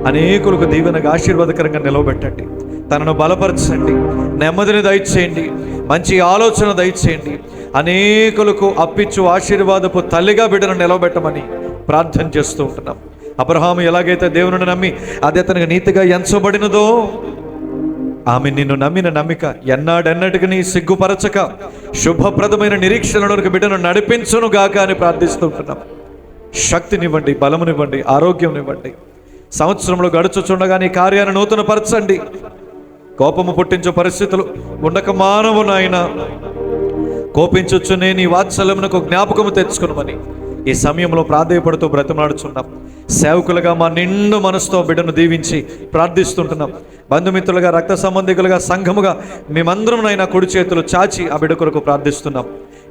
అనేకులకు దీవెనగా ఆశీర్వాదకరంగా నిలవబెట్టండి, తనను బలపరచండి, నెమ్మదిని దయచేయండి, మంచి ఆలోచన దయచేయండి. అనేకులకు అప్పిచ్చు ఆశీర్వాదపు తల్లిగా బిడ్డను నిలవబెట్టమని ప్రార్థన చేస్తూ ఉంటున్నాం. అబ్రహాము ఎలాగైతే దేవుని నమ్మి అది అతనికి నీతిగా ఎంచబడినదో, ఆమె నిన్ను నమ్మిన నమ్మిక ఎన్నాడెన్నటికి నీ సిగ్గుపరచక శుభప్రదమైన నిరీక్షణలోనికి బిడ్డను నడిపించునుగాక అని ప్రార్థిస్తూ ఉంటున్నాం. శక్తినివ్వండి, బలమునివ్వండి, ఆరోగ్యంనివ్వండి. సంవత్సరంలో గడుచుచుండగా నీ కార్యాన్ని నూతనపరచండి. కోపము పుట్టించే పరిస్థితులు ఉండక మానవు నాయన, కోపించుచునే నీ వాత్సల్యమునకు జ్ఞాపకము తెచ్చుకునమని ఈ సమయంలో ప్రాధేయపడుతూ బ్రతిమాడుచున్నాం. సేవకులుగా మా నిండు మనసుతో బిడ్డను దీవించి ప్రార్థిస్తుంటున్నాం. బంధుమిత్రులుగా, రక్త సంబంధికులుగా, సంఘముగా మేమందరం నైనా కుడి చేతులు చాచి ఆ బిడ్డ కొరకు ప్రార్థిస్తున్నాం.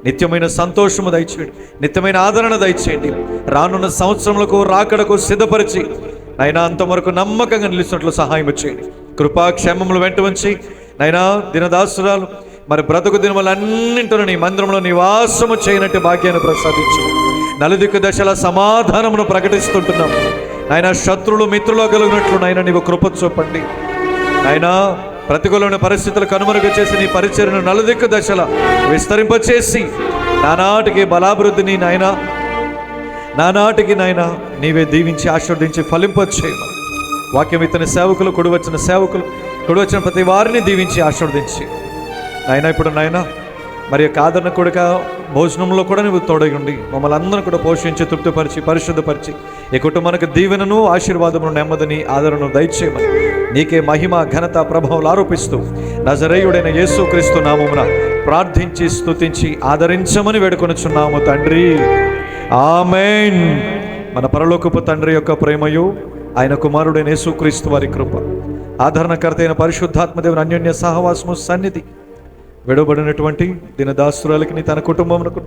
నిత్యమైన సంతోషము దయచేయండి, నిత్యమైన ఆదరణ దయచేయండి. రానున్న సంవత్సరములకు రాకడకు సిద్ధపరిచి నైనా అంతవరకు నమ్మకంగా నిలిచినట్లు సహాయం చేయండి. కృపాక్షేమములు వెంట ఉంచి నైనా దినదాసురాలు మరి బ్రతుకు దినములన్నింటిని నీ మందిరంలో నివాసము చేయనట్టు భాగ్యాన్ని ప్రసాదించు. నలుదిక్కు దశల సమాధానమును ప్రకటిస్తుంటున్నాం. ఆయన శత్రులు మిత్రులు కలిగినట్లు నాయన నీవు కృప చూపండి. ఆయన ప్రతికూలమైన పరిస్థితులు కనుమరుగు చేసి నీ పరిచర్యను నలుదిక్కు దశల విస్తరింపచేసి నానాటికి బలాభివృద్ధిని నానాటికి నాయన నీవే దీవించి ఆశీర్వదించి ఫలింపచేయమని వాక్యం ఇతని సేవకులు, కుడి వచ్చిన ప్రతి వారిని దీవించి ఆశీర్వదించి నాయన ఇప్పుడు నాయన మరి యొక్క ఆదరణ కొడుక భోజనంలో కూడా నువ్వు తోడై ఉండి మమ్మల్ని అందరూ కూడా పోషించి, తృప్తిపరిచి, పరిశుద్ధపరిచి ఈ కుటుంబానికి దీవెనను, ఆశీర్వాదమును, నెమ్మదిని, ఆదరణను దయచేయమని నీకే మహిమ, ఘనత, ప్రభావాలు ఆరోపిస్తూ నజరేయుడైన యేసుక్రీస్తు నామమున ప్రార్థించి స్తుతించి ఆదరించమని వేడుకొనుచున్నాము తండ్రి. ఆమేన్. మన పరలోకపు తండ్రి యొక్క ప్రేమయు ఆయన కుమారుడైన యేసుక్రీస్తు వారి కృప, ఆదరణకర్త అయిన పరిశుద్ధాత్మదేవుని అన్యోన్య సహవాసము, సన్నిధి విడబడినటువంటి దినదాసురాలకి, తన కుటుంబమునకు,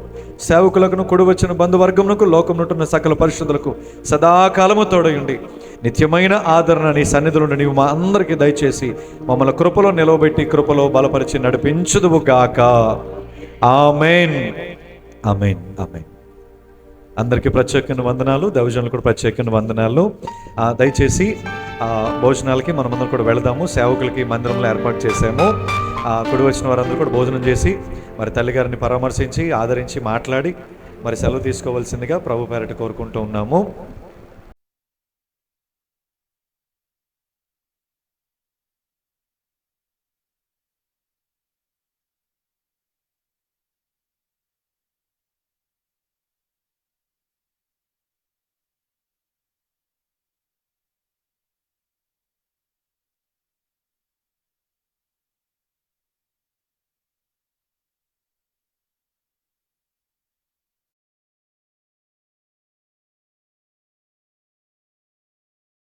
సేవకులకు, కుడి వచ్చిన బంధువర్గమునకు, లోకమునుంటున్న సకల పరిశుద్ధులకు సదాకాలము తోడయుండి నిత్యమైన ఆదరణ నీ సన్నిధులను నీవు మా అందరికీ దయచేసి మమ్మల్ని కృపలో నిలవబెట్టి కృపలో బలపరిచి నడిపించుదువు గాక. ఆమేన్, ఆమేన్, ఆమేన్. అందరికీ ప్రత్యేకమైన వందనాలు, దైవజనులకు కూడా ప్రత్యేకమైన వందనాలు. దయచేసి భోజనాలకి మనమందరం కూడా వెళదాము. సేవకులకి మందిరంలో ఏర్పాటు చేసాము. కుడి వచ్చిన వారందరూ కూడా భోజనం చేసి మరి తల్లిగారిని పరామర్శించి ఆదరించి మాట్లాడి మరి సెలవు తీసుకోవాల్సిందిగా ప్రభు పేరట కోరుకుంటూ ఉన్నాము.